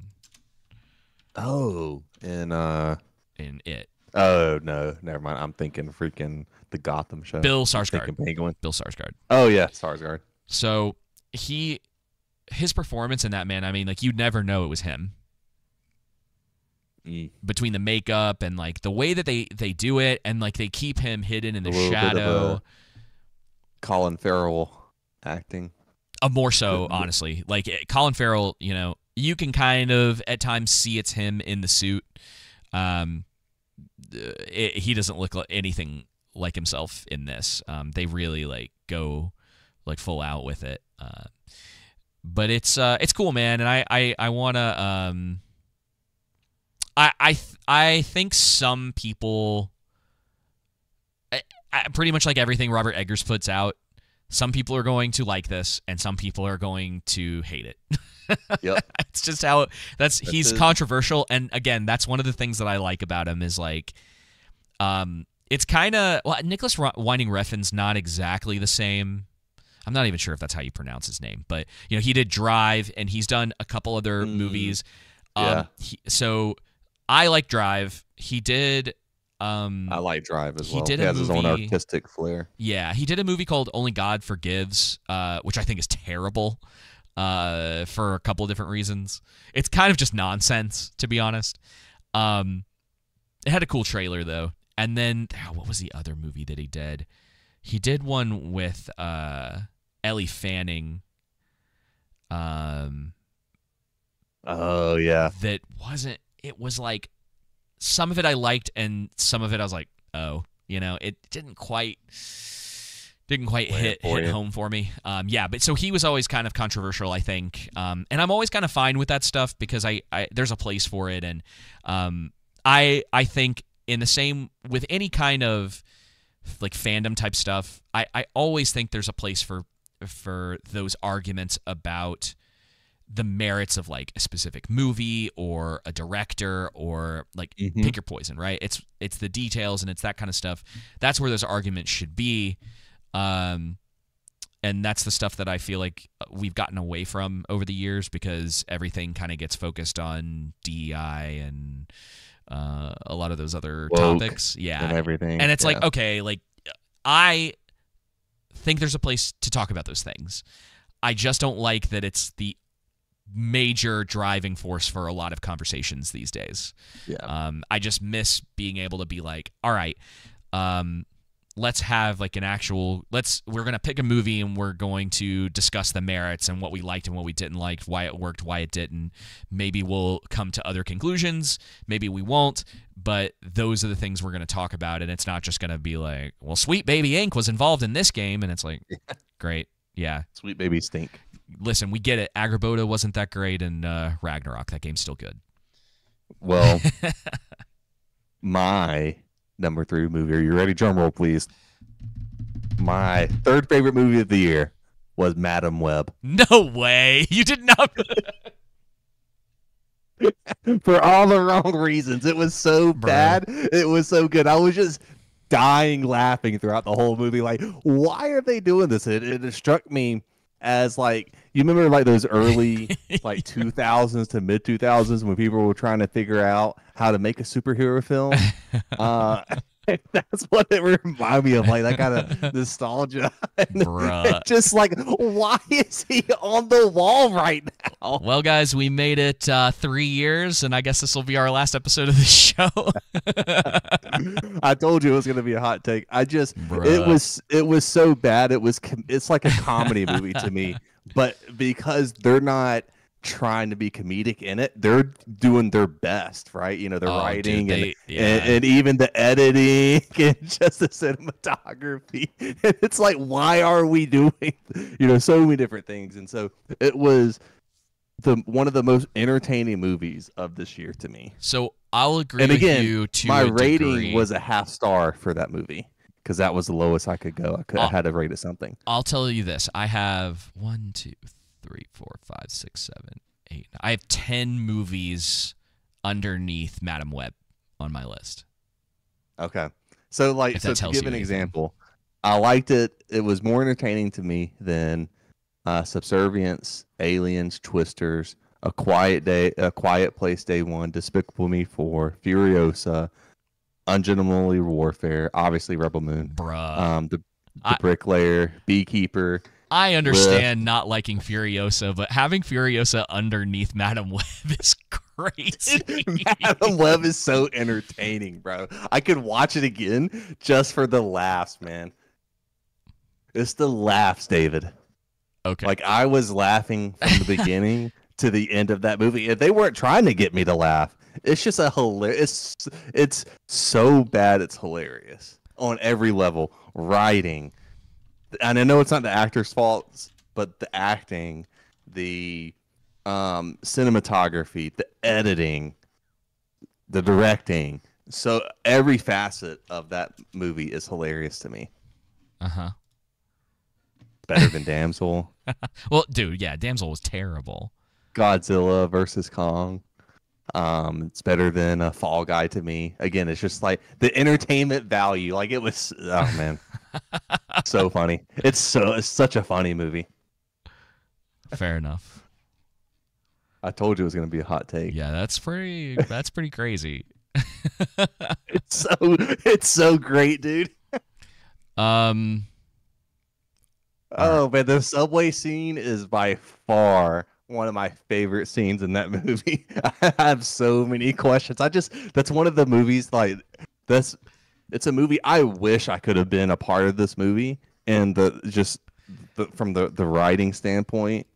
It. Oh no, never mind. I'm thinking freaking the Gotham show. Bill Skarsgård. Penguin. Bill Skarsgård. Oh yeah, Skarsgård. So his performance in that, man, I mean, like you'd never know it was him. Between the makeup and like the way that they do it, and like they keep him hidden in the shadow. Colin Farrell acting. More so, honestly. Like Colin Farrell, you know, you can kind of at times see it's him in the suit. He doesn't look like anything like himself in this. They really like go like full out with it. But it's cool, man, and I wanna I think some people, pretty much like everything Robert Eggers puts out, some people are going to like this and some people are going to hate it. Yep. It's just how he's controversial, and again, that's one of the things that I like about him is like it's kind of, well, Nicholas Winding Refn's not exactly the same. I'm not even sure if that's how you pronounce his name, but you know, he did Drive and he's done a couple other movies. So I like Drive. He did I like Drive as he well. did He a has his own movie- artistic flair. Yeah, he did a movie called Only God Forgives, which I think is terrible for a couple of different reasons. It's kind of just nonsense, to be honest. It had a cool trailer, though. And then, what was the other movie that he did? He did one with Ellie Fanning. Oh, yeah. That wasn't... It was like... Some of it I liked, and some of it I was like, oh. You know, it didn't quite hit home for me. Yeah, but so he was always kind of controversial, I think. And I'm always kind of fine with that stuff because I there's a place for it. And I think in the same with any kind of like fandom type stuff, I always think there's a place for those arguments about the merits of like a specific movie or a director or like pick your poison, right? It's the details and it's that kind of stuff. That's where those arguments should be. And that's the stuff that I feel like we've gotten away from over the years because everything kind of gets focused on DEI and a lot of those other Woke topics. Yeah. And everything. And it's like, okay, like I think there's a place to talk about those things. I just don't like that it's the major driving force for a lot of conversations these days. Yeah. I just miss being able to be like, all right, let's have like an actual, we're going to pick a movie and we're going to discuss the merits and what we liked and what we didn't like, why it worked, why it didn't. Maybe we'll come to other conclusions. Maybe we won't, but those are the things we're going to talk about. And it's not just going to be like, well, Sweet Baby Inc. was involved in this game. And it's like, great. Yeah. Sweet Baby Stink. Listen, we get it. Agrabota wasn't that great, and Ragnarok, that game's still good. Well, my number 3 movie. Are you ready? Drum roll, please. My third favorite movie of the year was Madam Web. No way. You did not. For all the wrong reasons. It was so bad. It was so good. I was just dying laughing throughout the whole movie. Like, why are they doing this? It struck me as like, you remember like those early like 2000s to mid 2000s when people were trying to figure out how to make a superhero film. That's what it reminded me of, like that kind of nostalgia. And just like, why is he on the wall right now? Well, guys, we made it 3 years, and I guess this will be our last episode of the show. I told you it was going to be a hot take. It was so bad. It's like a comedy movie to me, but because they're not trying to be comedic in it, they're doing their best, right? You know, the writing and even the editing and just the cinematography. And it's like, why are we doing, so many different things? And so it was one of the most entertaining movies of this year to me. So I'll agree and again, with you to my a rating degree. was a half star for that movie because that was the lowest I could go. I had to rate it something. I'll tell you this. I have 1, 2, 3, 4, 5, 6, 7, 8. I have 10 movies underneath Madam Web on my list. Okay. So like, to give an example, I liked it. It was more entertaining to me than Subservience, Aliens, Twisters, A Quiet Place Day 1, Despicable Me 4, Furiosa, Ungentlemanly Warfare, obviously Rebel Moon, the Bricklayer, Beekeeper. I understand not liking Furiosa, but having Furiosa underneath Madam Web is crazy. Madam Web is so entertaining, bro. I could watch it again just for the laughs, man. It's the laughs, David. Okay. Like, I was laughing from the beginning to the end of that movie. If they weren't trying to get me to laugh, it's just it's so bad it's hilarious on every level. Writing. And I know it's not the actor's fault, but the acting, the cinematography, the editing, the directing. So every facet of that movie is hilarious to me. Uh-huh. Better than Damsel. Well, dude, yeah, Damsel was terrible. Godzilla versus Kong. It's better than a Fall Guy to me. Again, it's just like the entertainment value. Like, it was, oh man, so funny. It's such a funny movie. Fair enough. I told you it was going to be a hot take. Yeah, that's pretty crazy. It's so great, dude. Um, Oh man, the subway scene is by far one of my favorite scenes in that movie. I have so many questions. That's one of the movies like that's it's a movie I wish I could have been a part of this movie and from the writing standpoint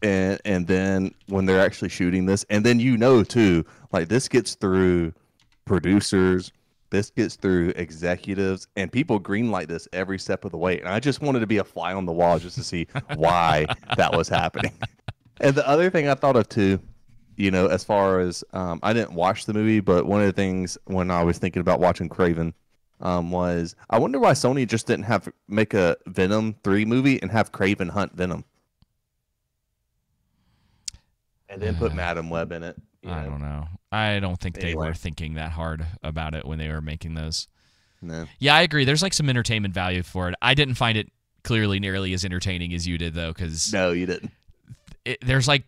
and then when they're actually shooting this and then too like this gets through producers, this gets through executives, and people greenlight this every step of the way. And I just wanted to be a fly on the wall just to see why that was happening. And the other thing I thought of too, as far as I didn't watch the movie, but one of the things when I was thinking about watching Craven was I wonder why Sony just didn't make a Venom 3 movie and have Craven hunt Venom. And then put Madam Web in it. I don't know. I don't think they were thinking that hard about it when they were making those. No. Yeah, I agree. There's like some entertainment value for it. I didn't find it clearly nearly as entertaining as you did, though, because no, you didn't. There's like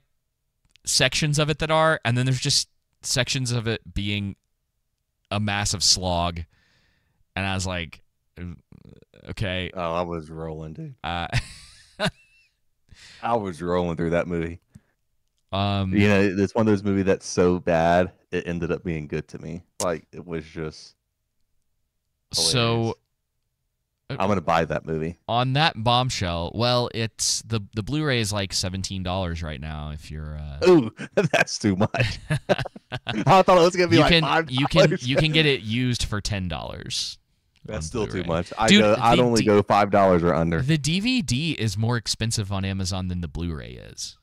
sections of it that are, and then there's just sections of it being a massive slog. And I was like, okay. Oh, I was rolling, dude. I was rolling through that movie. It's one of those movies that's so bad it ended up being good to me. Like it was just hilarious. So I'm gonna buy that movie. On that bombshell, well, it's the Blu-ray is like $17 right now. If you're ooh, that's too much. I thought it was gonna be $5. You can get it used for $10. That's still Blu-ray. Too much. I'd only go $5 or under. The DVD is more expensive on Amazon than the Blu-ray is.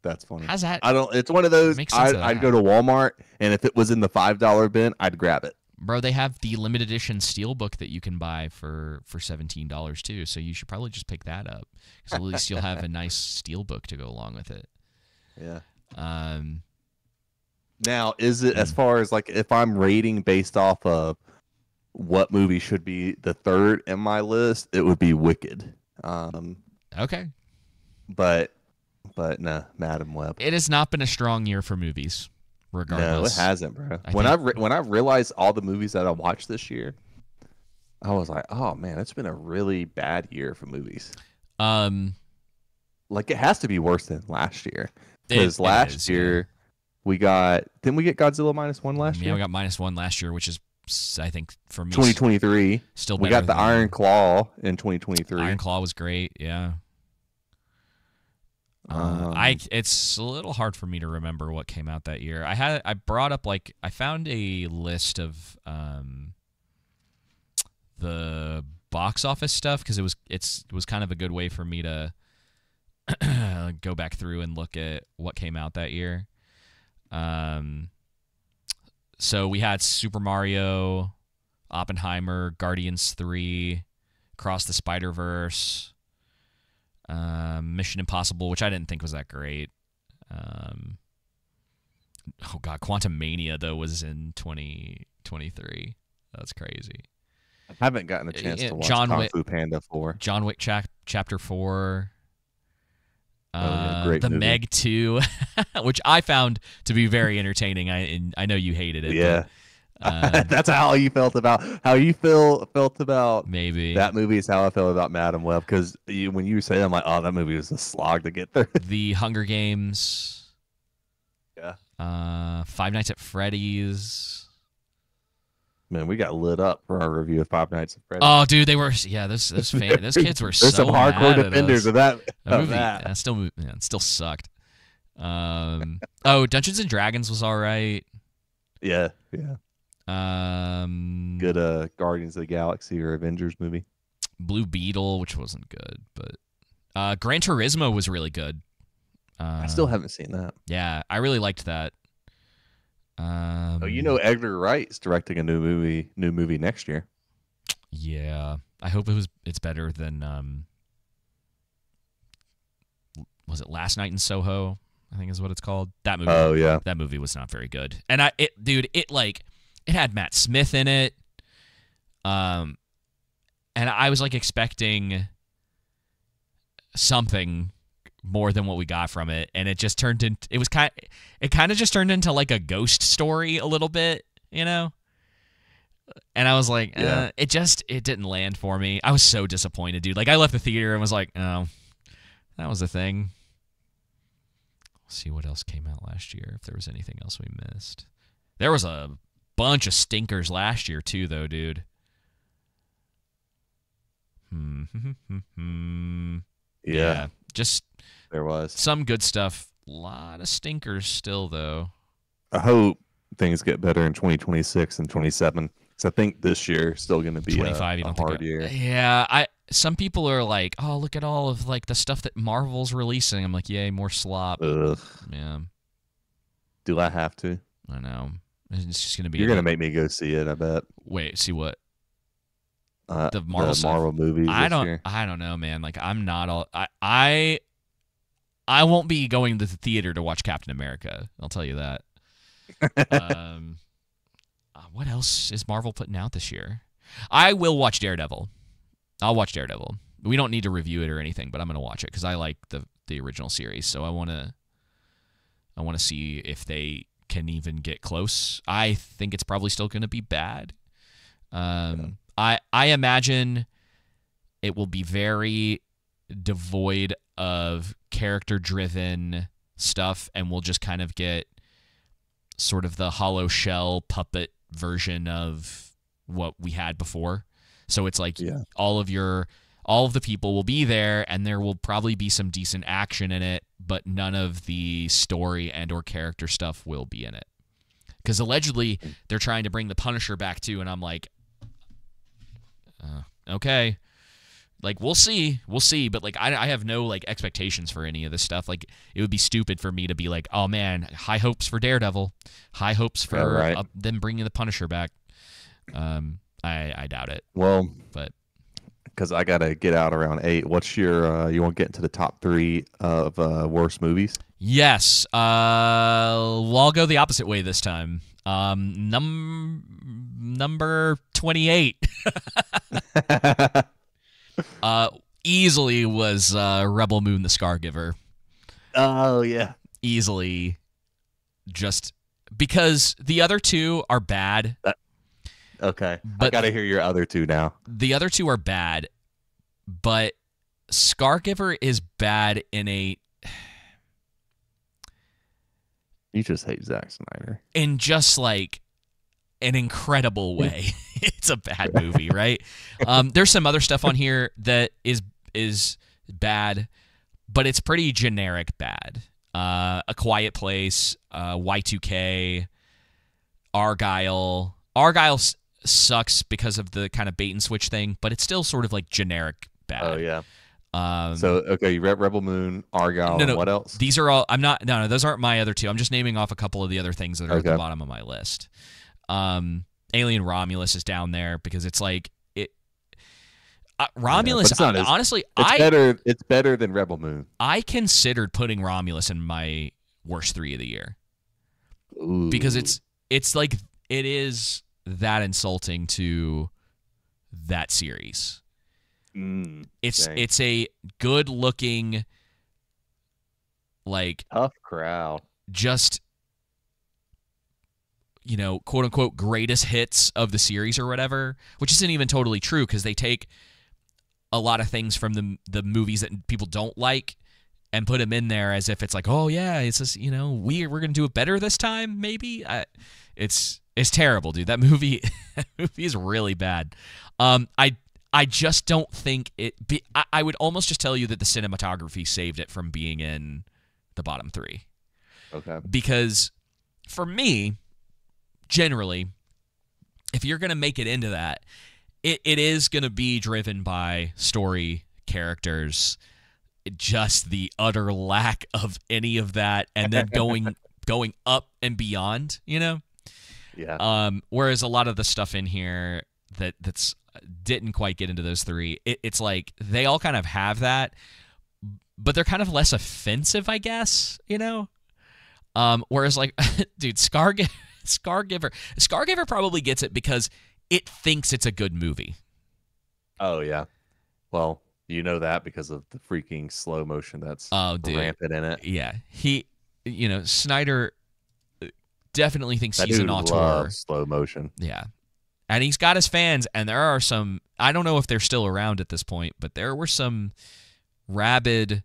That's funny. How's that? It's one of those. I'd go to Walmart, and if it was in the $5 bin, I'd grab it. Bro, they have the limited edition steelbook that you can buy for $17 too. So you should probably just pick that up because at least you'll have a nice steelbook to go along with it. Yeah. Now, is it as far as like if I'm rating based off of what movie should be the third in my list, it would be Wicked. Okay. But no, Madam Web. It has not been a strong year for movies, regardless. No, it hasn't, bro. When I realized all the movies that I watched this year, I was like, oh man, it's been a really bad year for movies. Like it has to be worse than last year. Because last year didn't we get Godzilla -1 last year? Yeah, we got -1 last year, which is I think for me 2023. Still we got the Iron Claw in 2023. Iron Claw was great, yeah. It's a little hard for me to remember what came out that year. I brought up I found a list of the box office stuff because it was kind of a good way for me to go back through and look at what came out that year. So we had Super Mario, Oppenheimer, Guardians 3, Across the Spider-Verse, Mission Impossible, which I didn't think was that great. Oh god, Quantumania though was in 2023. That's crazy. I haven't gotten a chance to watch Kung Fu Panda 4. John Wick Chapter 4. Great the movie. Meg 2, which I found to be very entertaining. I know you hated it. Yeah. But, that's how you felt about maybe that movie is how I felt about Madam Web because when you say I'm like, oh, that movie was a slog to get through. The Hunger Games. Yeah. Five Nights at Freddy's. Man, we got lit up for our review of Five Nights at Freddy's. Oh, dude, they were those kids were There's so some hardcore mad defenders of that. movie. It still sucked. Dungeons and Dragons was all right. Yeah. Good Guardians of the Galaxy or Avengers movie. Blue Beetle, which wasn't good, but Gran Turismo was really good. I still haven't seen that. Yeah, I really liked that. Edgar Wright's directing a new movie next year. Yeah, I hope it's better than was it Last Night in Soho? I think is what it's called. That movie. Oh yeah, that movie was not very good. And it had Matt Smith in it. And I was expecting something more than what we got from it, and it just turned into it kind of just turned into a ghost story a little bit, you know? And I was like, Yeah. it didn't land for me. I was so disappointed, dude. Like, I left the theater and was like, oh, that was the thing. Let's see what else came out last year, if there was anything else we missed. There was a bunch of stinkers last year, too, though, dude. Yeah. Just There was. some good stuff. A lot of stinkers still, though. I hope things get better in 2026 and 27. Because I think this year is still going to be 25, you a don't hard think? year. Yeah, some people are like, oh, look at all of like the stuff that Marvel's releasing. I'm like, yay, more slop. Ugh. Yeah, Do I have to? I know. It's just gonna be. You're going to make me go see it, I bet. Wait, see what? The Marvel movies this year. I don't know, man. Like, I'm not all. I won't be going to the theater to watch Captain America. I'll tell you that. What else is Marvel putting out this year? I will watch Daredevil. I'll watch Daredevil. We don't need to review it or anything, but I'm gonna watch it because I like the original series. So I wanna see if they can even get close. I think it's probably still gonna be bad. I imagine it will be very devoid of character-driven stuff, and we'll just kind of get sort of the hollow shell puppet version of what we had before. So it's like all of the people will be there, and there will probably be some decent action in it, but none of the story and or character stuff will be in it. Because allegedly they're trying to bring the Punisher back too, and I'm like, okay. Like, we'll see, but like I have no like expectations for any of this stuff. Like, it would be stupid for me to be like, oh man, high hopes for Daredevil, high hopes for them bringing the Punisher back. I doubt it. Well, but because I gotta get out around 8. What's your? You want to get into the top 3 of worst movies? Yes. Well, I'll go the opposite way this time. Number 28. Easily was Rebel Moon the Scargiver. Oh, yeah. Easily. Just because the other two are bad. Okay. But I got to hear your other two now. The other two are bad, but Scargiver is bad in a... You just hate Zack Snyder. In just like an incredible way. It's a bad movie, right? There's some other stuff on here that is bad, but it's pretty generic bad. A Quiet Place, Y2K, Argyle. Argyle sucks because of the kind of bait and switch thing, but it's still sort of like generic bad. Oh yeah. So okay, you read Rebel Moon, Argyle, no, and what else? These are all. I'm not. No, those aren't my other two. I'm just naming off a couple of the other things that are at the bottom of my list. Alien Romulus is down there because it's like it. Romulus, honestly, It's better than Rebel Moon. I considered putting Romulus in my worst 3 of the year. Ooh. Because it's like it is that insulting to that series. It's a good looking, like, tough crowd, just, you know, quote unquote greatest hits of the series or whatever, which isn't even totally true because they take a lot of things from the movies that people don't like and put them in there as if it's like, oh yeah, it's just, you know, we're gonna do it better this time maybe. It's terrible, dude. That movie is really bad. I just don't think I would almost just tell you that the cinematography saved it from being in the bottom 3. Okay. Because for me, generally, if you're going to make it into that, it is going to be driven by story, characters, just the utter lack of any of that, and then going up and beyond, you know? Yeah. Whereas a lot of the stuff in here that's didn't quite get into those 3, it's like they all kind of have that, but they're kind of less offensive, I guess, you know? Whereas, like, dude, Scargiver probably gets it because it thinks it's a good movie. Oh, yeah. Well, you know that because of the freaking slow motion that's rampant in it. Yeah. Snyder definitely thinks That he's dude an auteur. loves slow motion. Yeah. And he's got his fans, and there are some, I don't know if they're still around at this point, but there were some rabid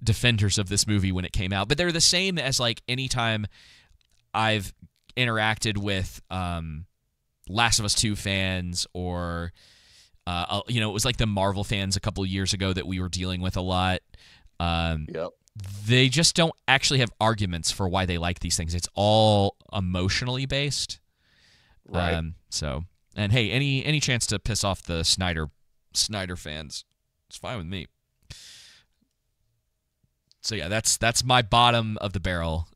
defenders of this movie when it came out. But they're the same as, like, anytime I've interacted with Last of Us 2 fans or, it was like the Marvel fans a couple of years ago that we were dealing with a lot. Yep. They just don't actually have arguments for why they like these things. It's all emotionally based. Right. And hey, any chance to piss off the Snyder fans, it's fine with me. So yeah, that's my bottom of the barrel.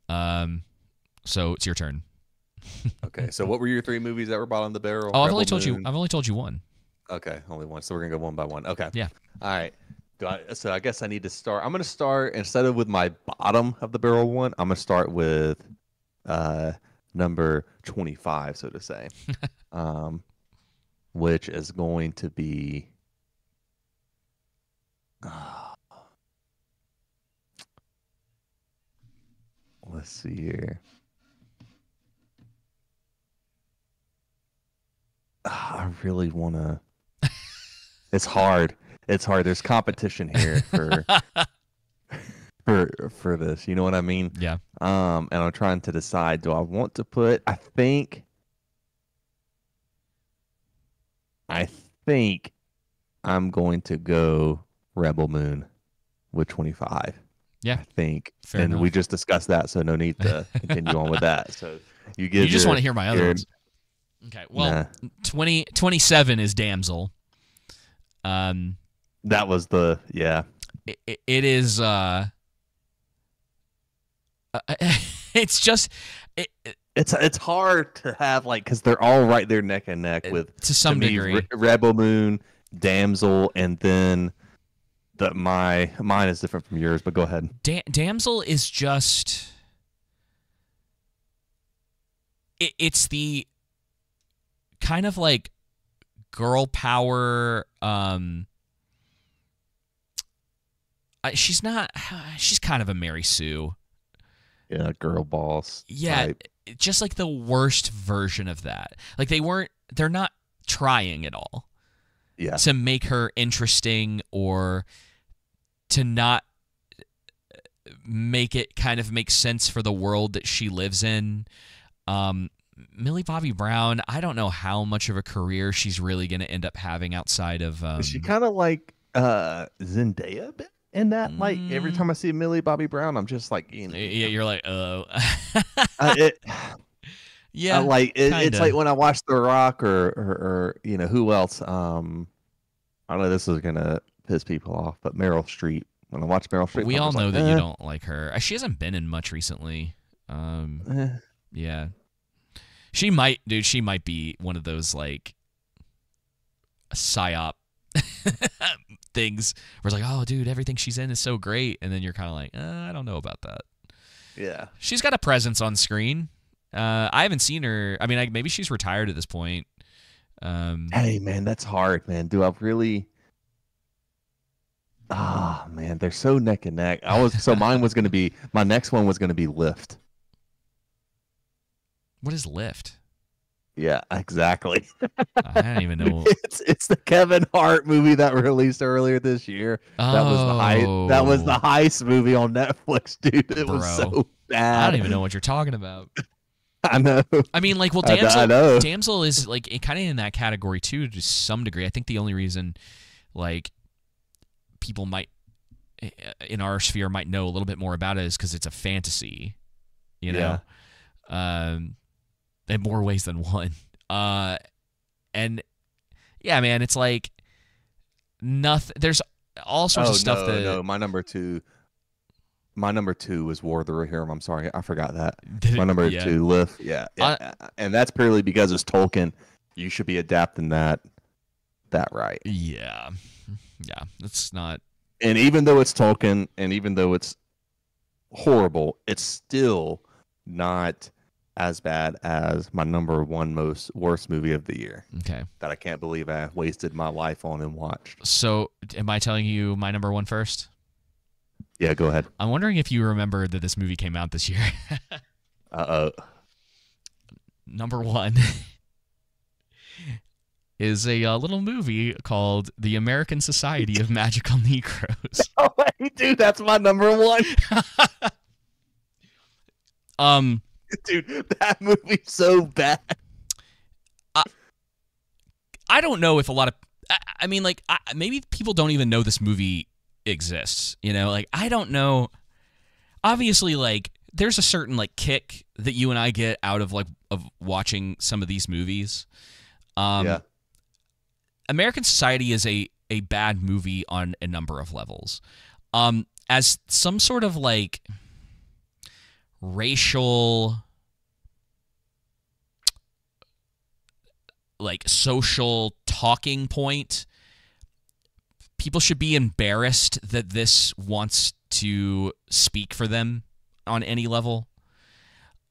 So it's your turn. Okay. So what were your 3 movies that were bottom of the barrel? Oh, I've Rebel only told Moon? you one. Okay, only one. So we're gonna go one by one. Okay. Yeah. All right. So I guess I need to start. I'm gonna start instead of with my bottom of the barrel one. I'm gonna start with number 25, so to say, which is going to be. Let's see here. I really want to. It's hard. It's hard. There's competition here for this. You know what I mean? Yeah. And I'm trying to decide. Do I want to put? I think I'm going to go Rebel Moon with 25. Yeah. I think. Fair and enough. we just discussed that, so no need to continue on with that. So you just want to hear my other ones. Okay. Well, 27 is Damsel. That was the It is. It's just. It's hard to have because they're all right there neck and neck with to some degree. Rebel Moon, Damsel, and then mine is different from yours. But go ahead. Damsel is just. It's the kind of like girl power. She's kind of a Mary Sue. Yeah, girl boss. Yeah, type. just like the worst version of that. Like they're not trying at all. Yeah. To make her interesting or to not make it kind of make sense for the world that she lives in. Millie Bobby Brown, I don't know how much of a career she's really going to end up having outside of. Is she kind of like Zendaya a bit in that? Like every time I see Millie Bobby Brown, I'm just like, Yeah, you're like, oh. Yeah, it's like when I watch The Rock or who else? I know this is gonna piss people off, but Meryl Streep. When I watch Meryl Streep, we I'm all just know like, that you don't like her. She hasn't been in much recently. Yeah, she might be one of those like psyop things where it's like, oh, dude, everything she's in is so great, and then you're kind of like, I don't know about that. Yeah, she's got a presence on screen. I haven't seen her. I mean, maybe she's retired at this point. Hey, man, that's hard, man. Do I really? Ah, man, they're so neck and neck. Mine was going to be, my next one was going to be Lift. What is Lift? Yeah, exactly. I don't even know. It's the Kevin Hart movie that released earlier this year. That was the heist movie on Netflix, dude. It was so bad. I don't even know what you're talking about. I know. I mean, like, well, Damsel is like kind of in that category too, to some degree. I think the only reason, like, people might in our sphere might know a little bit more about it is because it's a fantasy, in more ways than one. And yeah, man, it's like nothing. There's all sorts of stuff No, my number two was War of the Rohirrim. I'm sorry, I forgot that. My number 2, Lift. Yeah. And that's purely because it's Tolkien. You should be adapting that right. Yeah. That's not. And even though it's Tolkien, and even though it's horrible, it's still not as bad as my number 1 worst movie of the year. Okay. That I can't believe I wasted my life on and watched. So, am I telling you my number 1 first? Yeah, go ahead. I'm wondering if you remember that this movie came out this year. Uh oh. Number one is a little movie called The American Society of Magical Negroes. Oh, wait, dude, that's my number one. um, Dude, that movie's so bad. I don't know if a lot of, I mean, like, maybe people don't even know this movie exists. You know, like, I don't know. Obviously, like, there's a certain like kick that you and I get out of watching some of these movies. Yeah. American Society is a bad movie on a number of levels. As some sort of like racial, like social talking point, people should be embarrassed that this wants to speak for them on any level.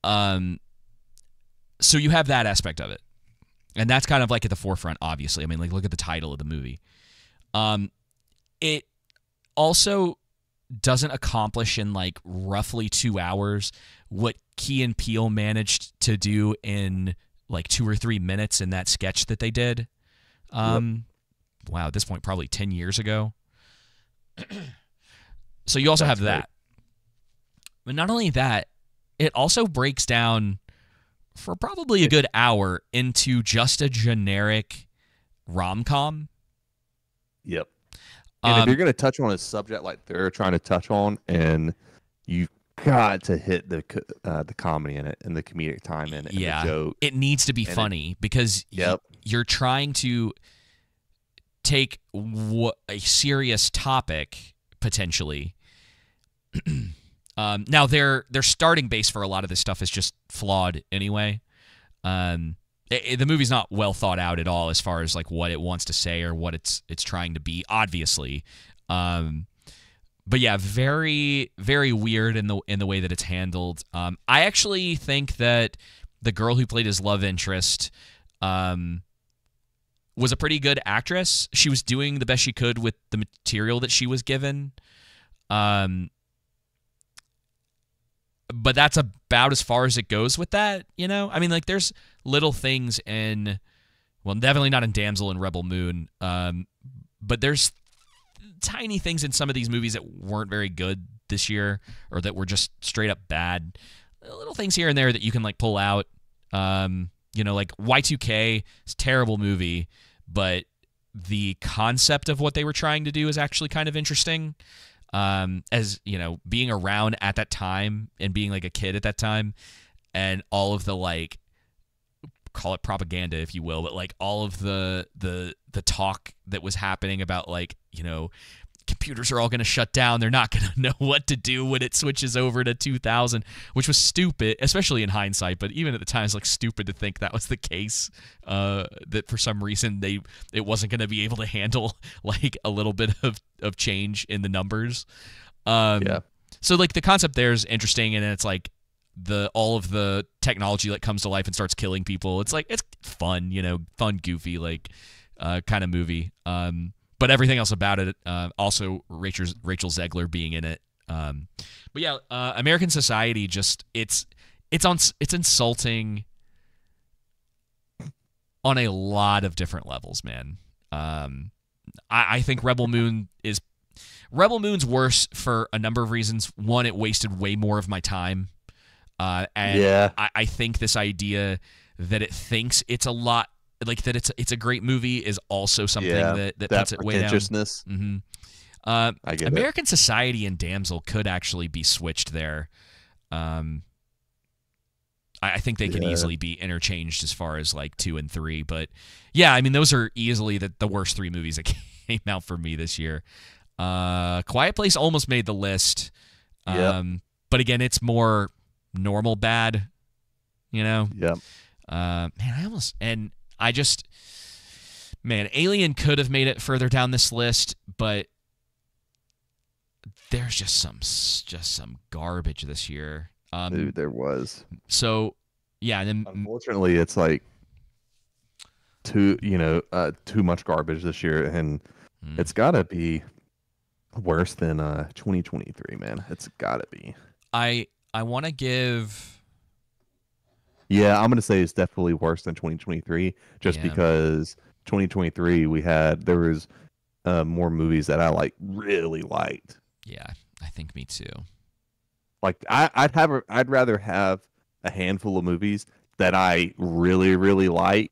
So you have that aspect of it. And that's kind of like at the forefront, obviously. I mean, like, look at the title of the movie. It also doesn't accomplish in like roughly 2 hours what Key and Peele managed to do in like 2 or 3 minutes in that sketch that they did. Wow, at this point, probably 10 years ago. So you also have that. But not only that, it also breaks down for probably a good hour into just a generic rom-com. Yep. And if you're going to touch on a subject like they're trying to touch on, and you've got to hit the comedy in it and the comedic time in it, and the joke. It needs to be funny because you're trying to take a serious topic potentially. Now their starting base for a lot of this stuff is just flawed anyway. The movie's not well thought out at all as far as like what it wants to say or what it's trying to be, obviously. But yeah, very, very weird in the way that it's handled. I actually think that the girl who played his love interest was a pretty good actress. She was doing the best she could with the material that she was given. But that's about as far as it goes with that, you know? I mean, like, there's little things in, well, definitely not in Damsel and Rebel Moon, but there's tiny things in some of these movies that weren't very good this year or that were just straight up bad. Little things here and there that you can, like, pull out. You know, like Y2K is a terrible movie, but the concept of what they were trying to do is actually kind of interesting. As you know, being around at that time and being like a kid at that time, and all of the like, call it propaganda if you will, but like all of the talk that was happening about like, you know, computers are all going to shut down, they're not going to know what to do when it switches over to 2000, which was stupid, especially in hindsight, but even at the time it's like stupid to think that was the case, that for some reason it wasn't going to be able to handle like a little bit of change in the numbers. So like the concept there is interesting, and it's like all of the technology that comes to life and starts killing people. It's like, it's fun, you know, fun, goofy, like kind of movie. But everything else about it, also Rachel Zegler being in it. But yeah, American Society, just it's insulting on a lot of different levels, man. I think Rebel Moon's worse for a number of reasons. One, it wasted way more of my time. I think this idea that it thinks it's a lot, like that it's a great movie is also something that puts it way down. Mm-hmm. I get American Society and Damsel could actually be switched there. I think they can easily be interchanged as far as like 2 and 3, but yeah, I mean those are easily the worst 3 movies that came out for me this year. Quiet Place almost made the list, but again, it's more normal bad, you know. Man, Alien could have made it further down this list, but there's just some garbage this year. Dude, there was. So yeah, and then unfortunately it's like too much garbage this year, and it's gotta be worse than 2023, man. It's gotta be. I want to give Yeah, I'm gonna say it's definitely worse than 2023, just Yeah. because 2023 there was more movies that I like really liked. Yeah, I think me too. Like I'd rather have a handful of movies that I really really like,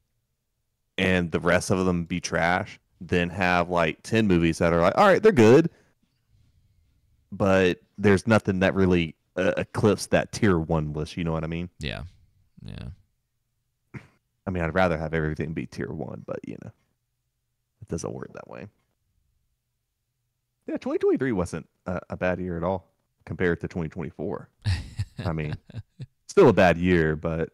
and the rest of them be trash, than have like 10 movies that are like, all right, they're good, but there's nothing that really eclipses that tier one list. You know what I mean? Yeah. Yeah. I mean, I'd rather have everything be tier one, but it doesn't work that way. Yeah, 2023 wasn't a bad year at all compared to 2024. I mean, still a bad year, but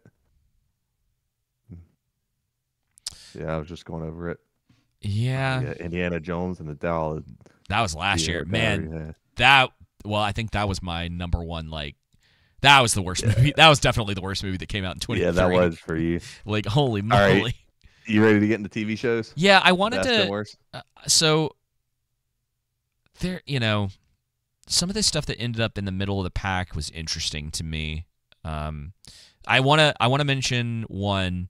yeah, I was just going over it. Yeah. Indiana Jones and the Doll. That was last year. Man, Yeah. I think that was my number one, like, that was the worst movie. That was definitely the worst movie that came out in 2023. Yeah, that was for you. Like, holy moly. All right. You ready to get into TV shows? Yeah, I wanted Best to. and worst? So, there, some of this stuff that ended up in the middle of the pack was interesting to me. I wanna mention one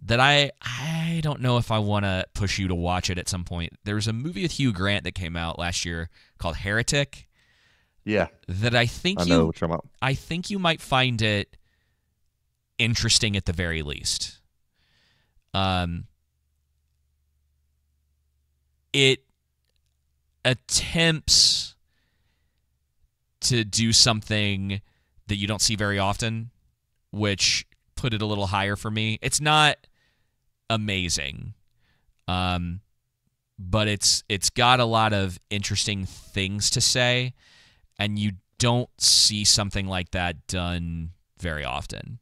that I don't know if I want to push you to watch it at some point. There's a movie with Hugh Grant that came out last year called Heretic. Yeah. That I think I know what you're talking about. I think you might find it interesting at the very least. It attempts to do something that you don't see very often, which put it a little higher for me. It's not amazing, but it's got a lot of interesting things to say, and you don't see something like that done very often.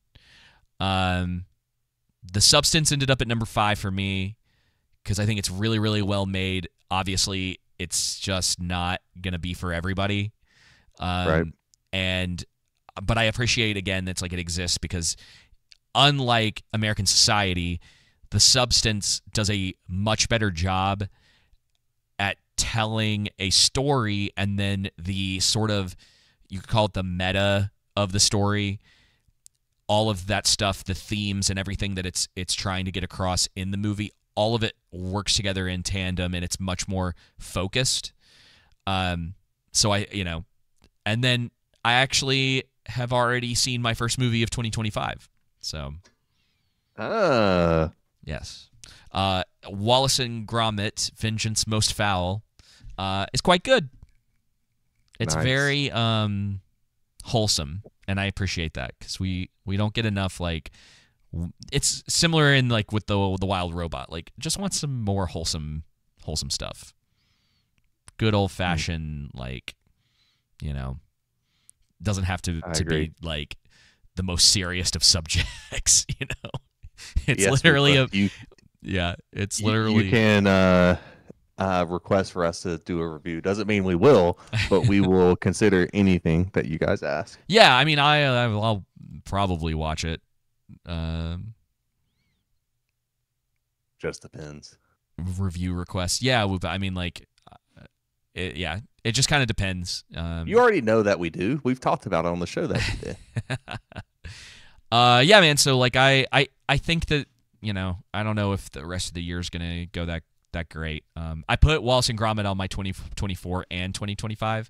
The Substance ended up at number 5 for me because I think it's really, really well made. Obviously, it's just not gonna be for everybody, Right. But I appreciate again that's like it exists because unlike American Society, The Substance does a much better job at telling a story, and then the sort of, you could call it the meta of the story, all of that stuff, the themes and everything that it's trying to get across in the movie, all of it works together in tandem, and it's much more focused. So and then I actually have already seen my first movie of 2025. So, yes. Wallace and Gromit, Vengeance Most Foul, is quite good. It's Nice. very wholesome, and I appreciate that because we don't get enough, like, it's similar in like with the Wild Robot, like just want some more wholesome stuff. Good old fashioned, like, doesn't have to be like the most serious of subjects, It's literally it's literally you can request for us to do a review. Doesn't mean we will, but we will consider anything that you guys ask. Yeah, I mean, I'll probably watch it. Just depends. Review requests. Yeah, I mean, like, it just kind of depends. You already know that we do. We've talked about it on the show that we did. Yeah, man. So like, I think that, I don't know if the rest of the year is gonna go that great. I put Wallace and Gromit on my 2024 and 2025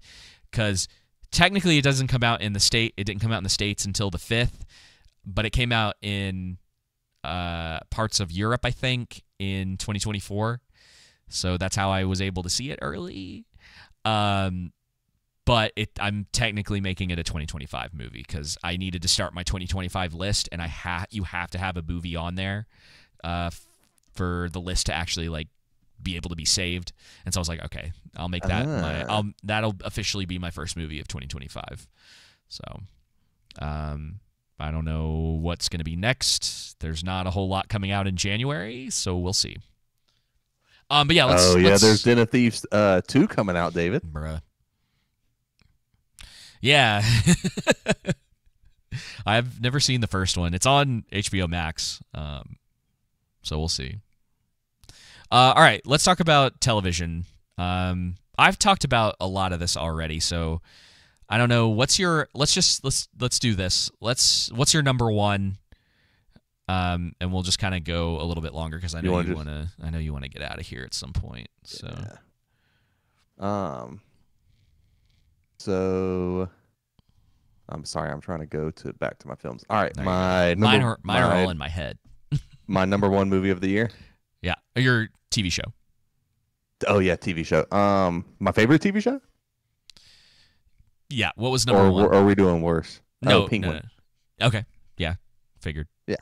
because technically it doesn't come out in the state. It didn't come out in the States until the 5th, but it came out in parts of Europe, I think, in 2024. So that's how I was able to see it early. But I'm technically making it a 2025 movie because I needed to start my 2025 list, and you have to have a movie on there for the list to actually like be able to be saved. And so I was like, okay, I'll make that that'll officially be my first movie of 2025. So I don't know what's going to be next. There's not a whole lot coming out in January, so we'll see. But yeah, there's Den of Thieves 2 coming out, David. Bruh. Yeah. I've never seen the first one. It's on HBO Max. So we'll see. All right, let's talk about television. I've talked about a lot of this already, so I don't know. Let's do this. What's your number one And we'll just kind of go a little bit longer because I know you want to. I know you want to get out of here at some point. So, So I'm sorry, I'm trying to go back to my films. All right, mine are all in my head. My number one movie of the year. Yeah, your TV show. Oh yeah, TV show. My favorite TV show. Yeah, what was number one? Or are we doing worse? No, Penguin. No. Okay, yeah, figured. Yeah.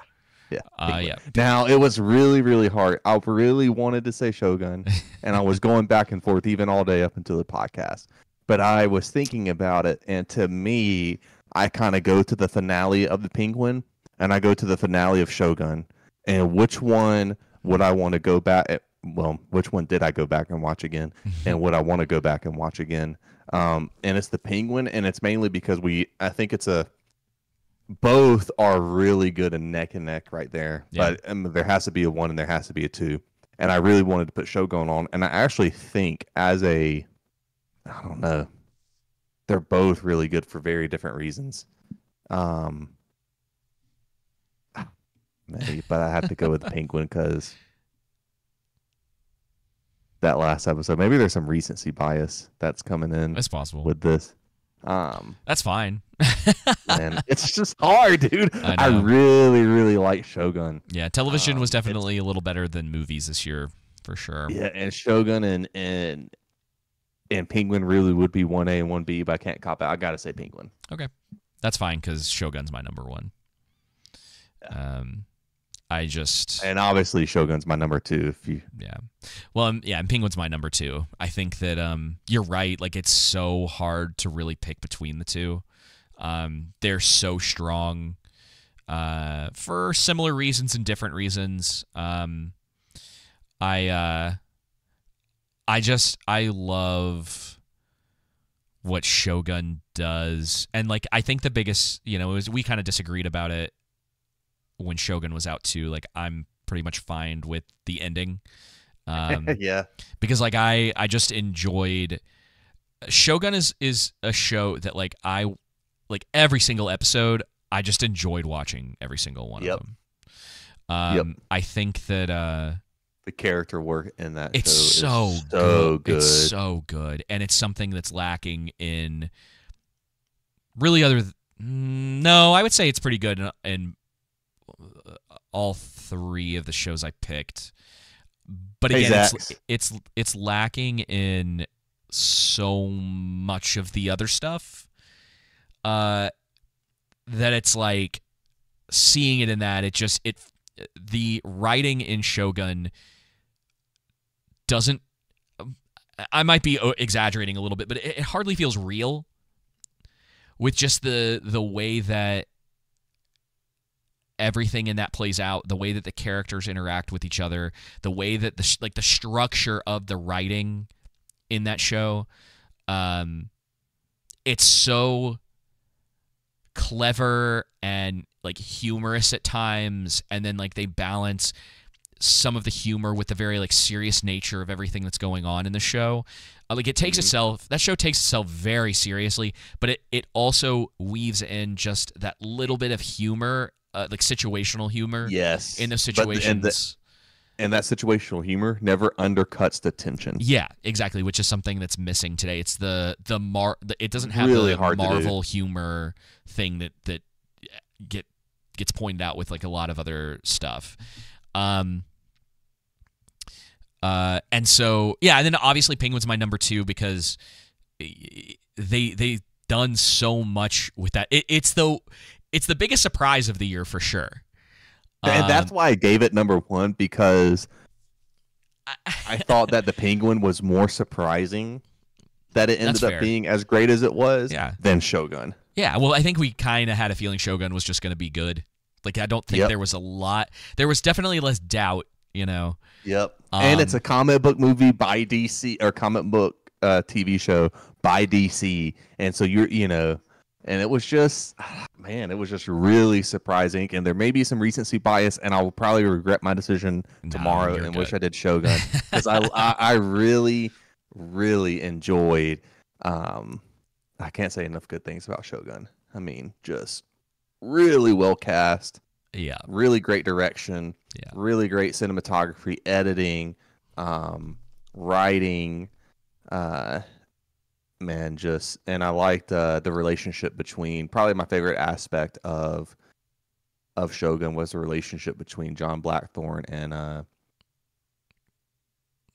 Now it was really, really hard. I really wanted to say Shogun, and I was going back and forth even all day up until the podcast. But I was thinking about it, and to me, I kind of go to the finale of the Penguin, and I go to the finale of Shogun, and which one would I want to go back? Well, which one did I go back and watch again, and would I want to go back and watch again? And it's the Penguin, and it's mainly because I think it's both are really good and neck right there. Yeah. But there has to be a 1 and there has to be a 2. And I really wanted to put Shogun on. And I actually think I don't know, they're both really good for very different reasons. Maybe, but I have to go with the Penguin because that last episode, maybe there's some recency bias that's coming in. That's possible with this. That's fine. Man, it's just hard, dude. I really, really like Shogun. Yeah, television was definitely a little better than movies this year, for sure. Yeah, and Shogun and Penguin really would be 1A and 1B, but I can't cop out. I gotta say Penguin. Okay, that's fine because Shogun's my number 1. And obviously Shogun's my number 2. And Penguin's my number 2. I think that you're right. Like it's so hard to really pick between the two. They're so strong for similar reasons and different reasons. I love what Shogun does, and like I think the biggest, is we kind of disagreed about it when Shogun was out too. Like I'm pretty much fine with the ending. Yeah. Because like I just enjoyed Shogun is a show that like I like every single episode I just enjoyed watching every single one of them. I think that the character work in that show is so good. It's so good, and it's something that's lacking in really no, I would say it's pretty good in all 3 of the shows I picked. But again, it's lacking in so much of the other stuff that it's like seeing it in that the writing in Shogun doesn't. I might be exaggerating a little bit, but it hardly feels real. With just the way that everything in that plays out, the way that the characters interact with each other, the way that the structure of the writing in that show, it's so clever and like humorous at times, and then like they balance some of the humor with the very like serious nature of everything that's going on in the show. Like it takes that show takes itself very seriously, but it also weaves in just that little bit of humor, like situational humor. Yes, in those situations. And that situational humor never undercuts the tension. Yeah, exactly, which is something that's missing today. It's it doesn't have really the hard Marvel humor thing that gets pointed out with like a lot of other stuff. And so and then obviously Penguin's my number 2 because they've done so much with that. It's the biggest surprise of the year for sure. And that's why I gave it number 1, because I thought that the Penguin was more surprising that it ended up being as great as it was than Shogun. Yeah, well, I think we kind of had a feeling Shogun was just going to be good. Like, I don't think there was a lot. There was definitely less doubt, Yep. And it's a comic book movie by DC, or comic book TV show by DC. And so and it was just, man, it was just really surprising. And there may be some recency bias, and I will probably regret my decision tomorrow and wish I did Shogun, because I really, really enjoyed. I can't say enough good things about Shogun. I mean, just really well cast. Yeah. Really great direction. Yeah. Really great cinematography, editing, writing. Man, and I liked the relationship between. Probably my favorite aspect of Shogun was the relationship between John Blackthorne and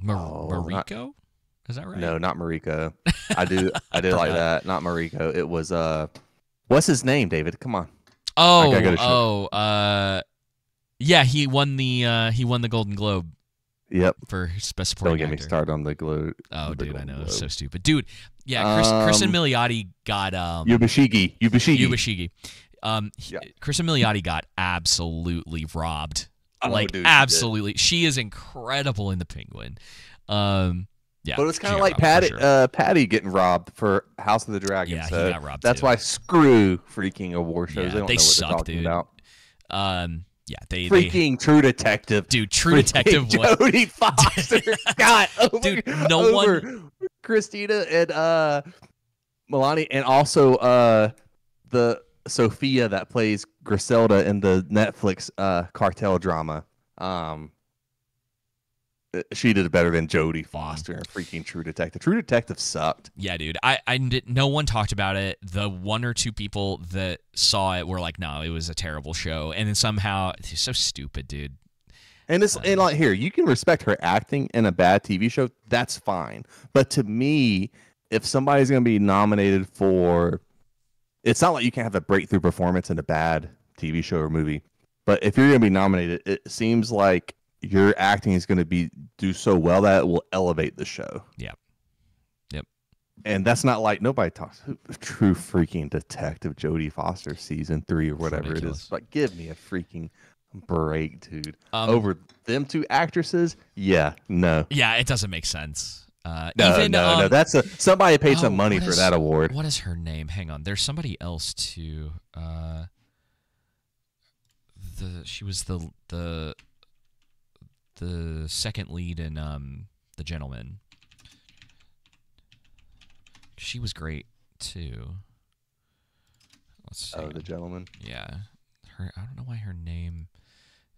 Mariko? Is that right? no, not Mariko. I did like Forgot. that. Not Mariko. It was what's his name, David? Come on. Yeah, he won the Golden Globe. Yep. For best supporting actor. Don't get me started on the Globe. Oh, dude, I know. It's so stupid. Dude, yeah, Kristen Milioti got Yubashigi. Kristen Milioti got absolutely robbed. Dude, absolutely. She is incredible in The Penguin. Yeah. But it's kind of like Patty getting robbed for House of the Dragon. Yeah, so he got robbed that's too. why screw freaking award shows. Yeah, they don't know what suck, they're talking dude. about. Yeah, they True Detective, dude. True Detective. Jodie Foster, God, dude, one Christina and Milani, and also the Sophia that plays Griselda in the Netflix cartel drama. She did it better than Jodie Foster in freaking True Detective. True Detective sucked. Yeah, dude. No one talked about it. The one or two people that saw it were like, no, it was a terrible show. And then somehow, it's so stupid, dude. And and like here, you can respect her acting in a bad TV show. That's fine. But to me, if somebody's going to be nominated for, it's not like you can have a breakthrough performance in a bad TV show or movie. But if you're going to be nominated, it seems like your acting is going to do so well that it will elevate the show. Yep. And that's not like nobody talks. True freaking Detective Jodie Foster season 3 or whatever it is. Like, give me a freaking break, dude. Over them two actresses, no. Yeah, it doesn't make sense. No. That's somebody paid some money for that award. What is her name? Hang on. There's somebody else too. She was the second lead in The Gentleman. She was great too. Let's see. Oh, The Gentleman. Yeah, I don't know why her name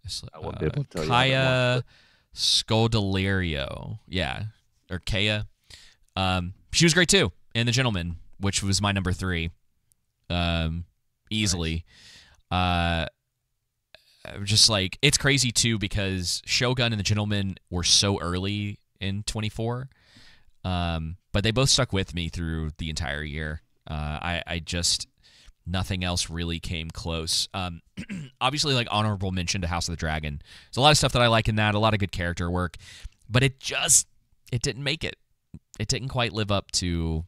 is I won't be able to tell you. Kaya Scodelario. Yeah, or Kaya. She was great too in The Gentleman, which was my number 3. Easily. Nice. Just like, it's crazy too because Shogun and The Gentleman were so early in 24, but they both stuck with me through the entire year. I just, nothing else really came close. Obviously, like, honorable mention to House of the Dragon. There's a lot of stuff that I like in that, a lot of good character work, but it didn't make it. It didn't quite live up to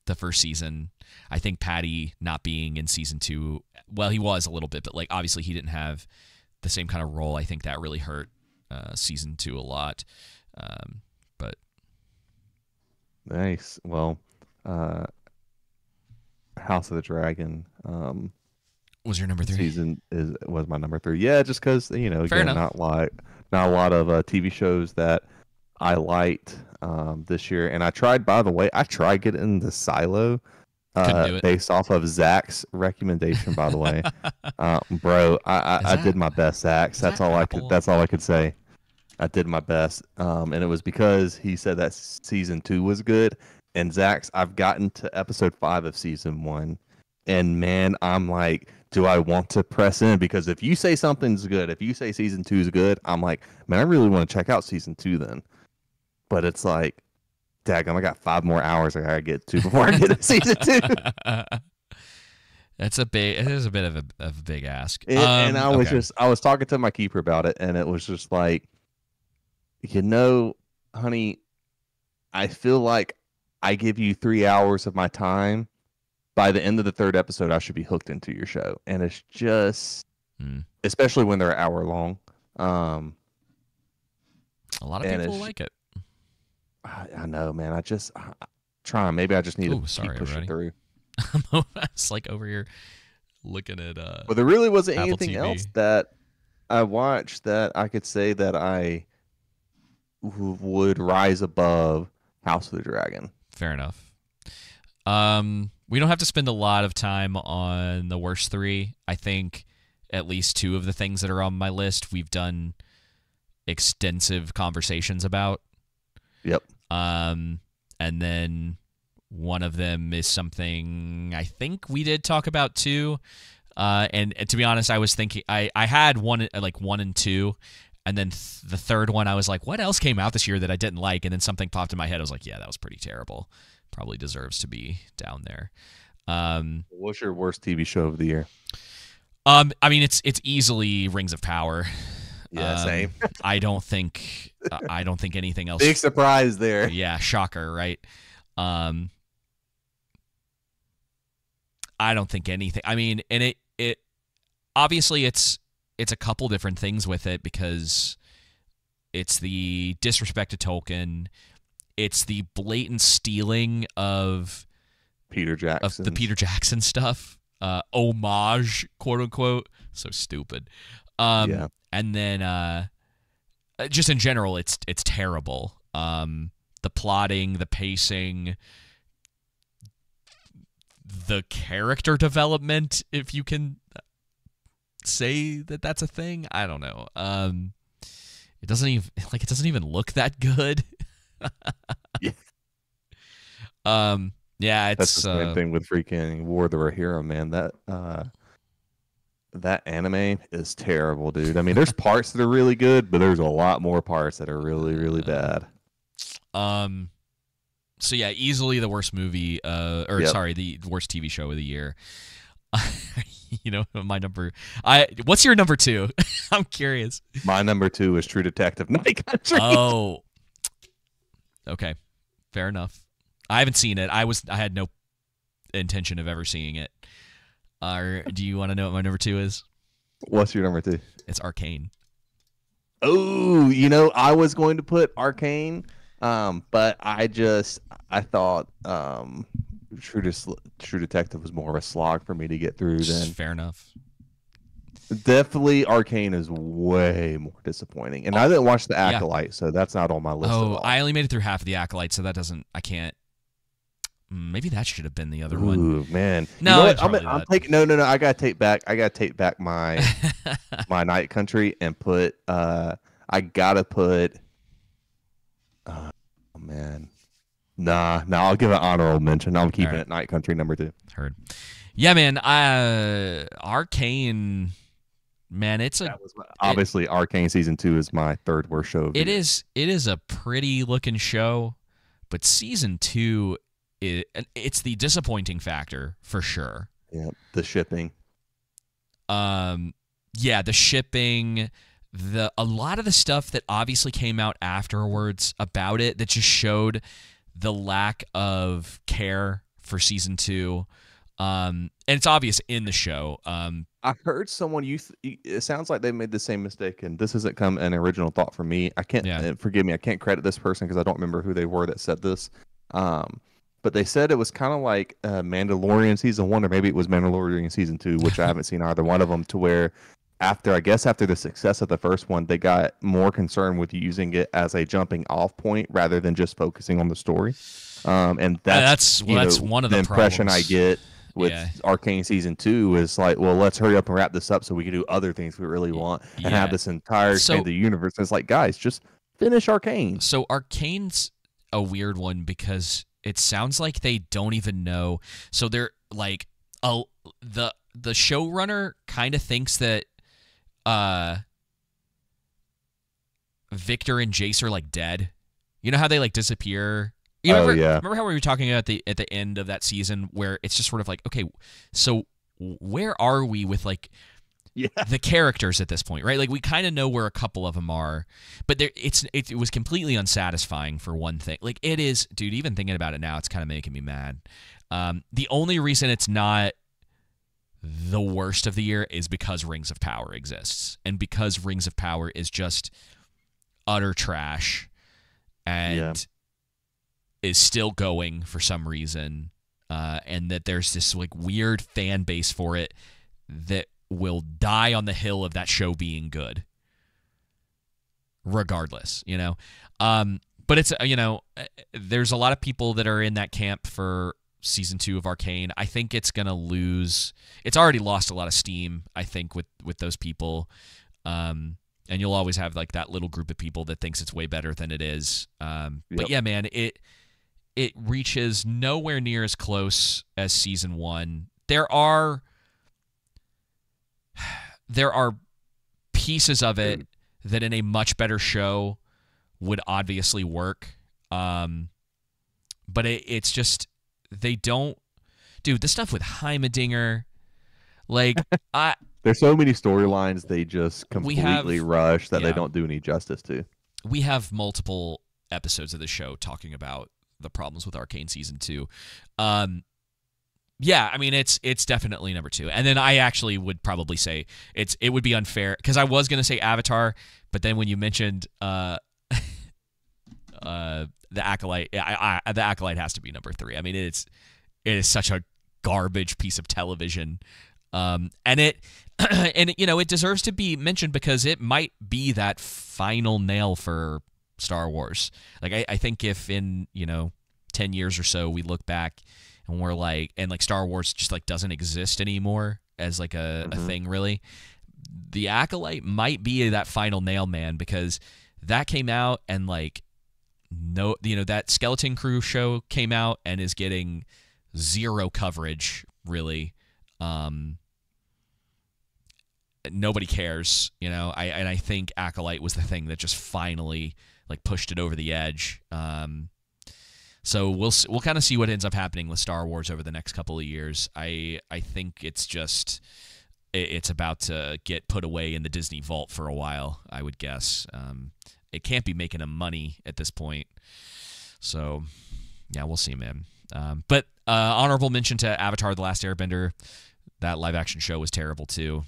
the first season. I think Patty not being in season 2, well, he was a little bit, but like obviously he didn't have the same kind of role. I think that really hurt season 2 a lot. But nice. Well, House of the Dragon was your number 3? Was my number 3. Yeah, just because again, not a lot of TV shows that I liked this year. And I tried getting into Silo. Based off of Zach's recommendation, by the way, bro. I did my best, Zach. That's all I could say. I did my best, and it was because he said that season 2 was good. And Zach's, I've gotten to episode 5 of season 1, and man, I'm like, do I want to press in? Because if you say something's good, if you say season 2 is good, I'm like, man, I really want to check out season 2 then. But it's like, daggum, I got 5 more hours I gotta get to before I get to season 2. It is a bit of a big ask. And I was talking to my keeper about it, and it was just like, honey, I feel like I give you 3 hours of my time. By the end of the 3rd episode, I should be hooked into your show. And it's just, especially when they're an hour long. A lot of people like it. I know, man. I'm trying. Maybe I just need to keep pushing through. It's like over here looking at. But there really wasn't Apple anything TV. else that I watched that I could say that I would rise above House of the Dragon. Fair enough. We don't have to spend a lot of time on the worst 3. I think at least 2 of the things that are on my list we've done extensive conversations about. Yep. And then one of them is something I think we did talk about too. And to be honest, I was thinking I had 1 and 2, and then the third one I was like, what else came out this year that I didn't like? And then something popped in my head. I was like, yeah, that was pretty terrible. Probably deserves to be down there. What's your worst TV show of the year? I mean, it's easily Rings of Power. Yeah, same. I don't think anything else. Big surprise there. Yeah, shocker, right? I don't think anything. I mean, and it obviously it's a couple different things with it, because it's the disrespect to Tolkien, it's the blatant stealing of Peter Jackson, of the Peter Jackson stuff, homage, quote unquote. So stupid. Yeah. And then just in general, it's terrible. The plotting, the pacing, the character development, if you can say that that's a thing. I don't know. It doesn't even look that good. Yeah. Yeah, it's that's the same thing with freaking War of the Rohirrim, man. That anime is terrible, dude. I mean, there's parts that are really good, but there's a lot more parts that are really, really bad. So yeah, easily the worst movie, the worst TV show of the year. You know, what's your number 2? I'm curious. My number 2 is True Detective Night Country. Oh, okay, fair enough. I haven't seen it. I had no intention of ever seeing it. Do you want to know what my number 2 is? What's your number 2? It's Arcane. Oh, I was going to put Arcane, but I thought True Detective was more of a slog for me to get through than. Fair enough. Definitely, Arcane is way more disappointing, and I didn't watch The Acolyte, so that's not on my list. Oh, I only made it through half of The Acolyte, so I can't. Maybe that should have been the other one. Ooh, man. No, I'm taking. No. I gotta take back my my Night Country and put. I gotta put. Oh man. Nah. I'll give it honorable mention. I'm keeping it Night Country number 2. Heard. Yeah, man. Arcane. Man, obviously Arcane season 2 is my third worst show. It is a pretty looking show, but season 2. It's the disappointing factor for sure. Yeah, the shipping. Yeah, the shipping, a lot of the stuff that obviously came out afterwards about it that just showed the lack of care for season 2. And it's obvious in the show. I heard someone it sounds like they made the same mistake, and this hasn't come an original thought from me. I can't forgive me. I can't credit this person because I don't remember who they were that said this. But they said it was kind of like Mandalorian season 1, or maybe it was Mandalorian season 2, which I haven't seen either one of them, to where after the success of the first one, they got more concerned with using it as a jumping off point rather than just focusing on the story. And that's one of the impression problems I get with Arcane season 2 is like, well, let's hurry up and wrap this up so we can do other things we really want and have this entire expanded universe. And it's like, guys, just finish Arcane. So Arcane's a weird one because it sounds like they don't even know. So they're like, the showrunner kind of thinks that Victor and Jace are like dead. You know how they like disappear? Remember how we were talking at the end of that season where it's just sort of like, okay, so where are we with like the characters at this point, right? Like we kind of know where a couple of them are, but it was completely unsatisfying for one thing. Like it is, dude, even thinking about it now, it's kind of making me mad. The only reason it's not the worst of the year is because Rings of Power exists, and because Rings of Power is just utter trash and is still going for some reason, and that there's this like weird fan base for it that will die on the hill of that show being good regardless, but it's there's a lot of people that are in that camp for season 2 of Arcane. I think it's gonna lose. It's already lost a lot of steam, I think, with those people. And you'll always have like that little group of people that thinks it's way better than it is. But yeah, man, it reaches nowhere near as close as season 1. There are pieces of it that in a much better show would obviously work. But it's just, they don't, dude, the stuff with Heimerdinger, like, there's so many storylines they just completely rush that they don't do any justice to. We have multiple episodes of the show talking about the problems with Arcane season 2. Yeah, I mean, it's definitely number 2. And then I actually would probably say it would be unfair, because I was going to say Avatar, but then when you mentioned the Acolyte, the Acolyte has to be number 3. I mean, it is such a garbage piece of television. And it deserves to be mentioned because it might be that final nail for Star Wars. Like, I think if in 10 years or so we look back and we're like, and like Star Wars just like doesn't exist anymore as like a thing, really, the Acolyte might be that final nail, man, because that came out and like that Skeleton Crew show came out and is getting zero coverage, really. Nobody cares, I think Acolyte was the thing that just finally like pushed it over the edge. So we'll kind of see what ends up happening with Star Wars over the next couple of years. I think it's about to get put away in the Disney vault for a while, I would guess. It can't be making them money at this point. So yeah, we'll see, man. But honorable mention to Avatar: The Last Airbender. That live action show was terrible too.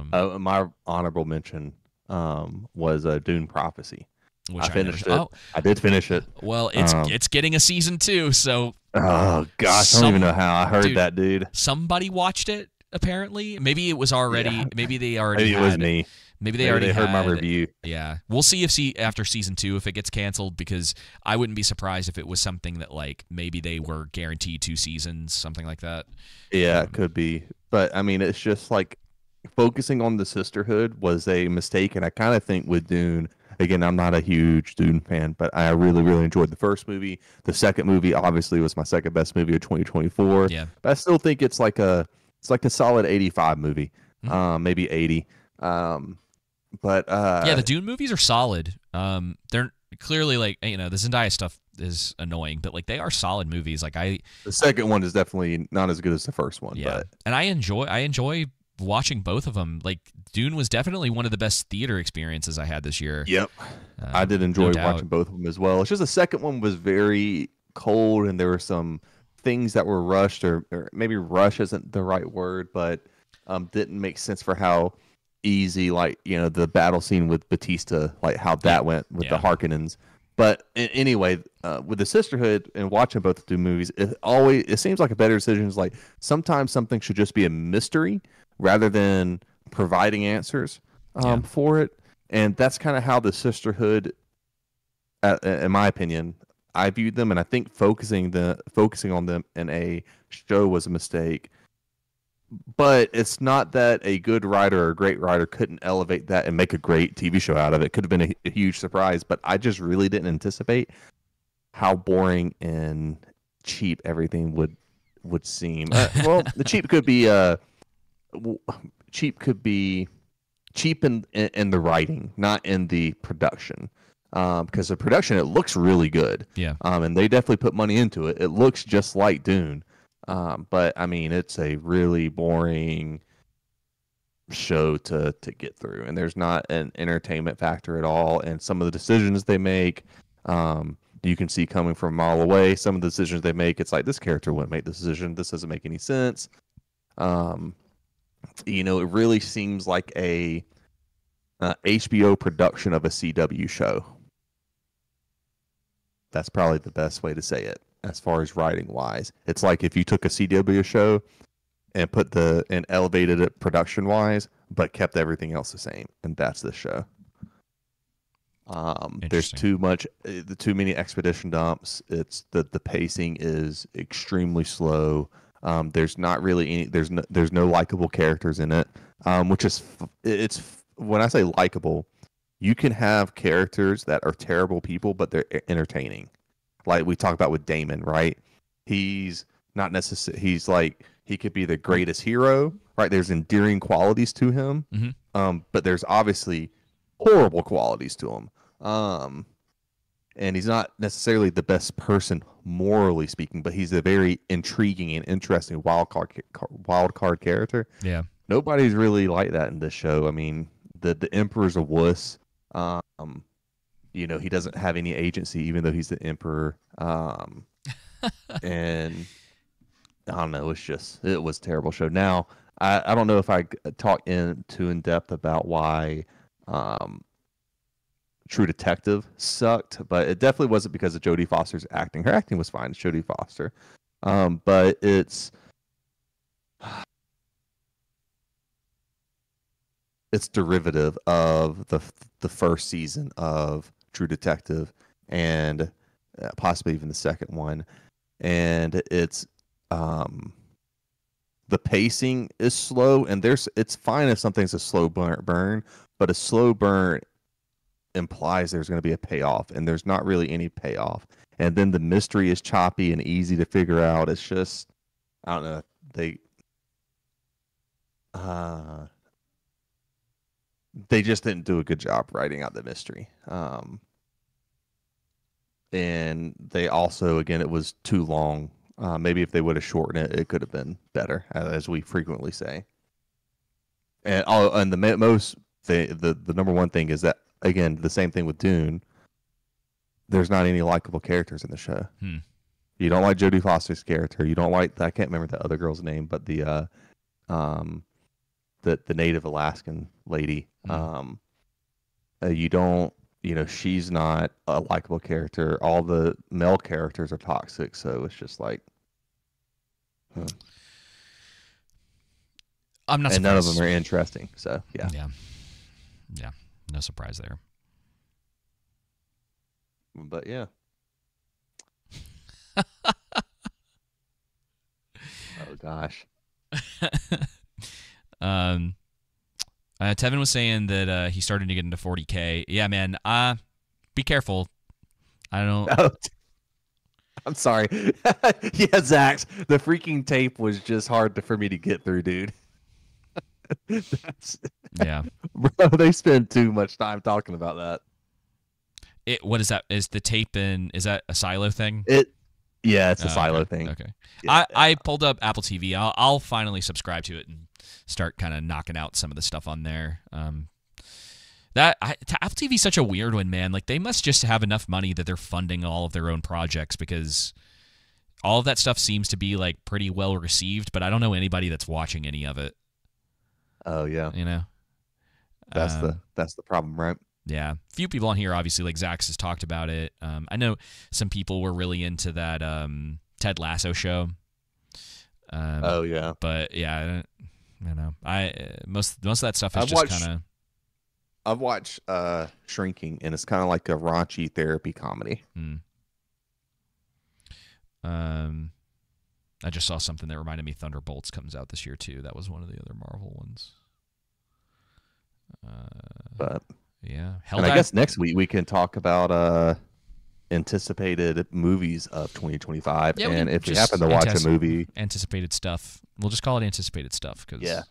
My honorable mention was Dune Prophecy. Which I finished it. I did finish it. Well, it's getting a season 2, so. Oh gosh, I don't even know how I heard that, dude. Somebody watched it apparently. Maybe it was already. Yeah. Maybe they already. Maybe it was me. Maybe they already heard my review. Yeah, we'll see if after season 2 if it gets canceled, because I wouldn't be surprised if it was something that like maybe they were guaranteed 2 seasons, something like that. Yeah, it could be, but I mean, it's just like focusing on the sisterhood was a mistake, and I kind of think with Dune. Again, I'm not a huge Dune fan, but I really, really enjoyed the first movie. The second movie obviously was my second best movie of 2024. Yeah. But I still think it's like a solid 85 movie, maybe 80. But yeah, the Dune movies are solid. They're clearly like the Zendaya stuff is annoying, but like they are solid movies. Like the second one is definitely not as good as the first one. Yeah, but. And I enjoy watching both of them. Like Dune was definitely one of the best theater experiences I had this year. Yep. I did enjoy watching both of them as well. It's just the second one was very cold, and there were some things that were rushed, or maybe rush isn't the right word, but didn't make sense for how easy, like, the battle scene with Batista, like how that went with the Harkonnens. But anyway, with the sisterhood and watching both the two movies, it seems like a better decision is like sometimes something should just be a mystery rather than providing answers for it. And that's kind of how the sisterhood, in my opinion, I viewed them. And I think focusing on them in a show was a mistake. But it's not that a good writer or a great writer couldn't elevate that and make a great TV show out of it. Could have been a huge surprise, but I just really didn't anticipate how boring and cheap everything would seem. Well, the cheap could be cheap in the writing, not in the production. Because the production, it looks really good. Yeah. And they definitely put money into it. It looks just like Dune. But I mean, it's a really boring show to get through, and there's not an entertainment factor at all. And some of the decisions they make, you can see coming from a mile away. Some of the decisions they make, it's like, this character wouldn't make this decision. This doesn't make any sense. It really seems like a HBO production of a CW show. That's probably the best way to say it. As far as writing wise, it's like if you took a CW show and elevated it production wise, but kept everything else the same, and that's this show. There's too many expedition dumps. It's the pacing is extremely slow. There's not really any. There's no likable characters in it. Which is it's when I say likable, you can have characters that are terrible people, but they're entertaining. Like we talked about with Damon, right? He's not necessarily. He's like he could be the greatest hero, right? There's endearing qualities to him, but there's obviously horrible qualities to him. And he's not necessarily the best person morally speaking, but he's a very intriguing and interesting wild card character. Yeah, nobody's really like that in this show. I mean, the Emperor's a wuss. He doesn't have any agency, even though he's the Emperor. And I don't know. It was a terrible show. Now, I don't know if I talk in depth about why True Detective sucked, but it definitely wasn't because of Jodie Foster's acting. Her acting was fine. It's Jodie Foster. But it's derivative of the first season of True Detective and possibly even the second one. And it's the pacing is slow, and it's fine if something's a slow burn, but a slow burn implies there's going to be a payoff, and there's not really any payoff. And then the mystery is choppy and easy to figure out. It's just, I don't know, they just didn't do a good job writing out the mystery. And they also, again, it was too long. Maybe if they would have shortened it, it could have been better, as we frequently say. And the number one thing is that, again, the same thing with Dune. There's not any likable characters in the show. You don't like Jodie Foster's character. You don't like, I can't remember the other girl's name, but the native Alaskan lady. You don't, she's not a likable character. All the male characters are toxic, so it's just like, I'm not surprised. And none of them are interesting. So yeah. No surprise there. But yeah. Oh gosh. Tevin was saying that he's starting to get into 40K. Yeah, man. Be careful. I don't. Oh, I'm sorry. Yeah, Zach. The freaking tape was just hard for me to get through, dude. Yeah, bro. They spend too much time talking about that. What is that? Is the tape is that a silo thing? Yeah, it's a silo thing. Okay. Yeah. I pulled up Apple TV. I'll finally subscribe to it and start kind of knocking out some of the stuff on there. Apple TV is such a weird one, man. Like, they must just have enough money that they're funding all of their own projects, because all of that stuff seems to be like pretty well received, but I don't know anybody that's watching any of it. Oh yeah. That's the problem, right? Yeah. A few people on here, obviously, like Zach has talked about it. I know some people were really into that Ted Lasso show. Oh yeah. But yeah, I don't know. Most of that stuff is just kind of. I've watched Shrinking, and it's kind of like a raunchy therapy comedy. I just saw something that reminded me Thunderbolts comes out this year too. That was one of the other Marvel ones. But yeah, and I guess next week we can talk about anticipated movies of 2025, and if we happen to watch a movie, anticipated stuff. We'll just call it anticipated stuff. Yeah.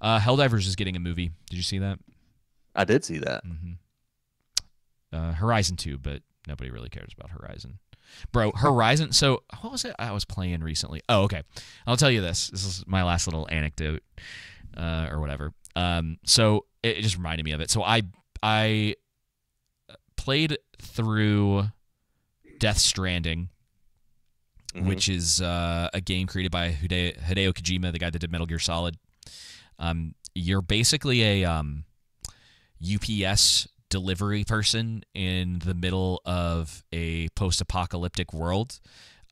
Helldivers is getting a movie. Did you see that? I did see that. Horizon 2, but nobody really cares about Horizon. Bro, Horizon. So what was it I was playing recently? Oh, okay. I'll tell you this. This is my last little anecdote or whatever. So it just reminded me of it. So I played through Death Stranding, which is a game created by Hideo Kojima, the guy that did Metal Gear Solid. You're basically a UPS delivery person in the middle of a post-apocalyptic world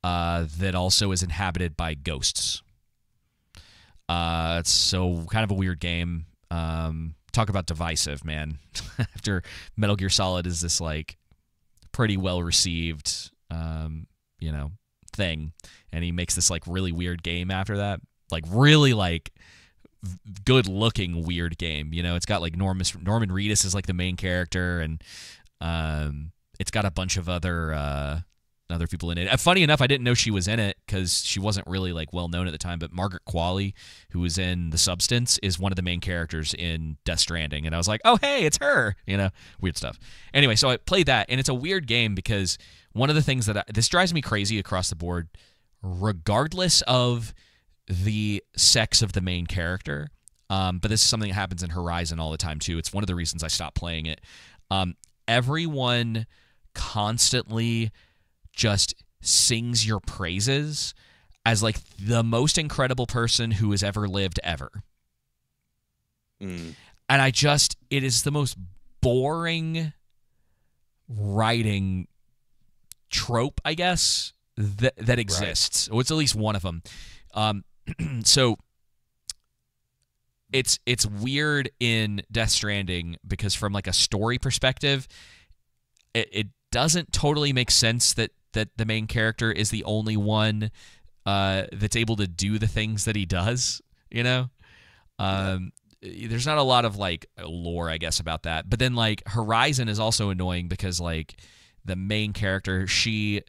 that also is inhabited by ghosts. It's so kind of a weird game. talk about divisive, man. After Metal Gear Solid is this like pretty well received, thing, and he makes this like really weird game after that, like really like good looking weird game. It's got like Norman Reedus is like the main character, and it's got a bunch of other people in it. Funny enough, I didn't know she was in it because she wasn't really like well known at the time. But Margaret Qualley, who was in The Substance, is one of the main characters in Death Stranding, and I was like, oh hey, it's her. Weird stuff. Anyway, so I played that, and it's a weird game because one of the things this drives me crazy across the board, regardless of the sex of the main character. But this is something that happens in Horizon all the time too. It's one of the reasons I stopped playing it. Everyone constantly just sings your praises as like the most incredible person who has ever lived ever. And it is the most boring writing trope, I guess, that exists. Right. Or it's at least one of them. So it's weird in Death Stranding because from like a story perspective, it doesn't totally make sense that the main character is the only one that's able to do the things that he does. There's not a lot of like lore, I guess, about that. But then like Horizon is also annoying because like the main character, she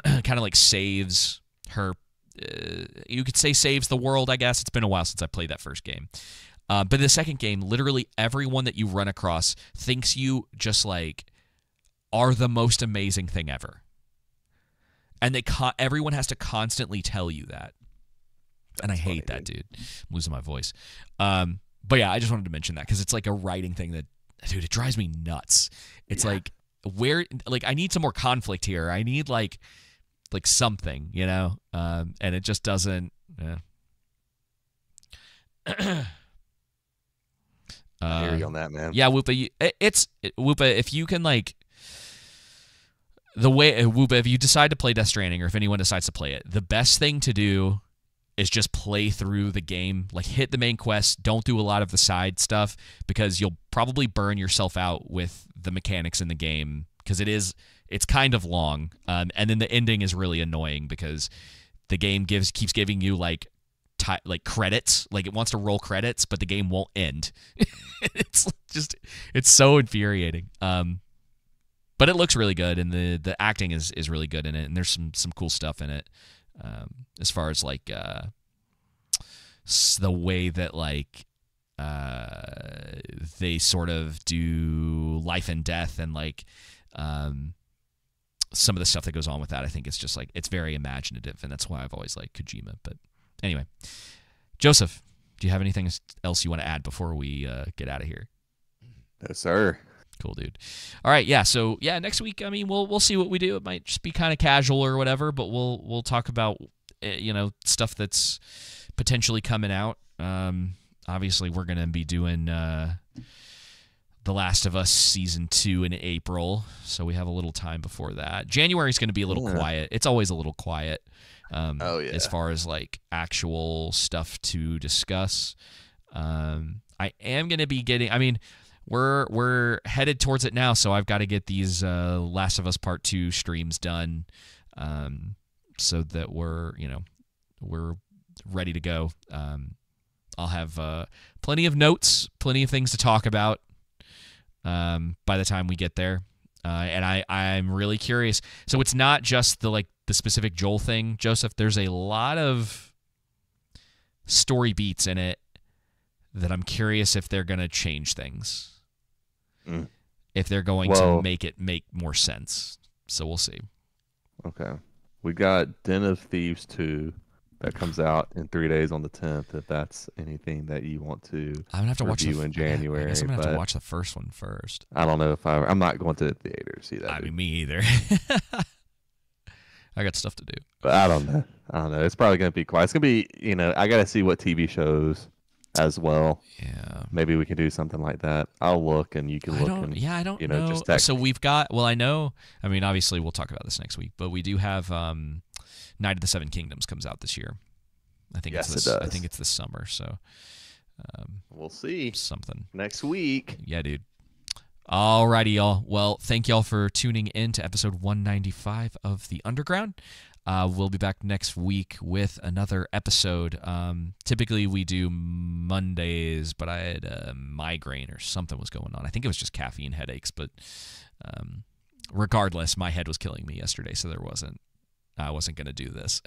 kind of like saves her. You could say saves the world, I guess. It's been a while since I played that first game. But the second game, literally everyone that you run across thinks you just like are the most amazing thing ever. And everyone has to constantly tell you that. And I hate that, dude. I'm losing my voice. But yeah, I just wanted to mention that because it's like a writing thing that, dude, it drives me nuts. It's like, I need some more conflict here. I need like something, and it just doesn't. I hear you on that, man. Yeah, Whoopa, Whoopa, if you can like Whoopa, if you decide to play Death Stranding, or if anyone decides to play it, the best thing to do is just play through the game, like hit the main quest, don't do a lot of the side stuff because you'll probably burn yourself out with the mechanics in the game because it's kind of long, and then the ending is really annoying because the game keeps giving you like credits, like it wants to roll credits, but the game won't end. It's so infuriating. But it looks really good, and the acting is really good in it, and there's some cool stuff in it, as far as like the way that like they sort of do life and death and like some of the stuff that goes on with that. I think it's just like it's very imaginative, and that's why I've always liked Kojima. But anyway, Joseph, do you have anything else you want to add before we get out of here? No, sir. Cool, dude. All right, yeah. So yeah, next week, I mean, we'll see what we do. It might just be kind of casual or whatever, but we'll talk about stuff that's potentially coming out. Obviously, we're gonna be doing The Last of Us Season 2 in April, so we have a little time before that. January's going to be a little quiet. It's always a little quiet as far as like actual stuff to discuss. I am going to be getting, I mean, we're headed towards it now, so I've got to get these Last of Us Part 2 streams done so that we're ready to go. I'll have plenty of notes, plenty of things to talk about by the time we get there. And I'm really curious. So it's not just the specific Joel thing, Joseph. There's a lot of story beats in it that I'm curious if they're going to change things. If they're going to make it make more sense. So we'll see. Okay. We got Den of Thieves 2 that comes out in 3 days on the 10th, if that's anything that you want to I'm gonna have to watch in January. I guess I'm going to have to watch the first one first. I don't know if I'm not going to the theater to see that. I mean, me either. I got stuff to do. But I don't know. It's probably going to be quiet. It's going to be, I got to see what TV shows as well. Yeah. Maybe we can do something like that. I'll look and you can look. I don't know. Just text. So we've got, I know, I mean, obviously we'll talk about this next week, but we do have Night of the Seven Kingdoms comes out this year. I think it does. I think it's this summer. So We'll see. Something. Next week. Yeah, dude. Alrighty, y'all. Well, thank y'all for tuning in to episode 195 of The Underground. We'll be back next week with another episode. Typically, we do Mondays, but I had a migraine or something was going on. I think it was just caffeine headaches, but regardless, my head was killing me yesterday, so I wasn't going to do this.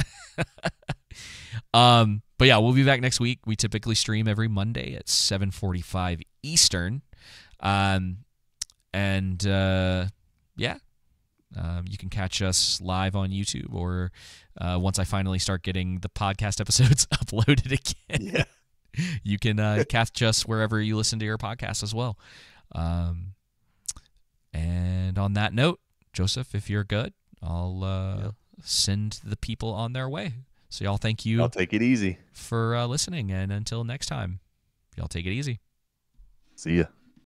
But yeah, we'll be back next week. We typically stream every Monday at 7:45 Eastern. You can catch us live on YouTube, or once I finally start getting the podcast episodes uploaded again, you can catch us wherever you listen to your podcast as well. And on that note, Joseph, if you're good, I'll send the people on their way. So y'all, thank you. I'll take it easy for listening, and until next time, y'all take it easy. See ya.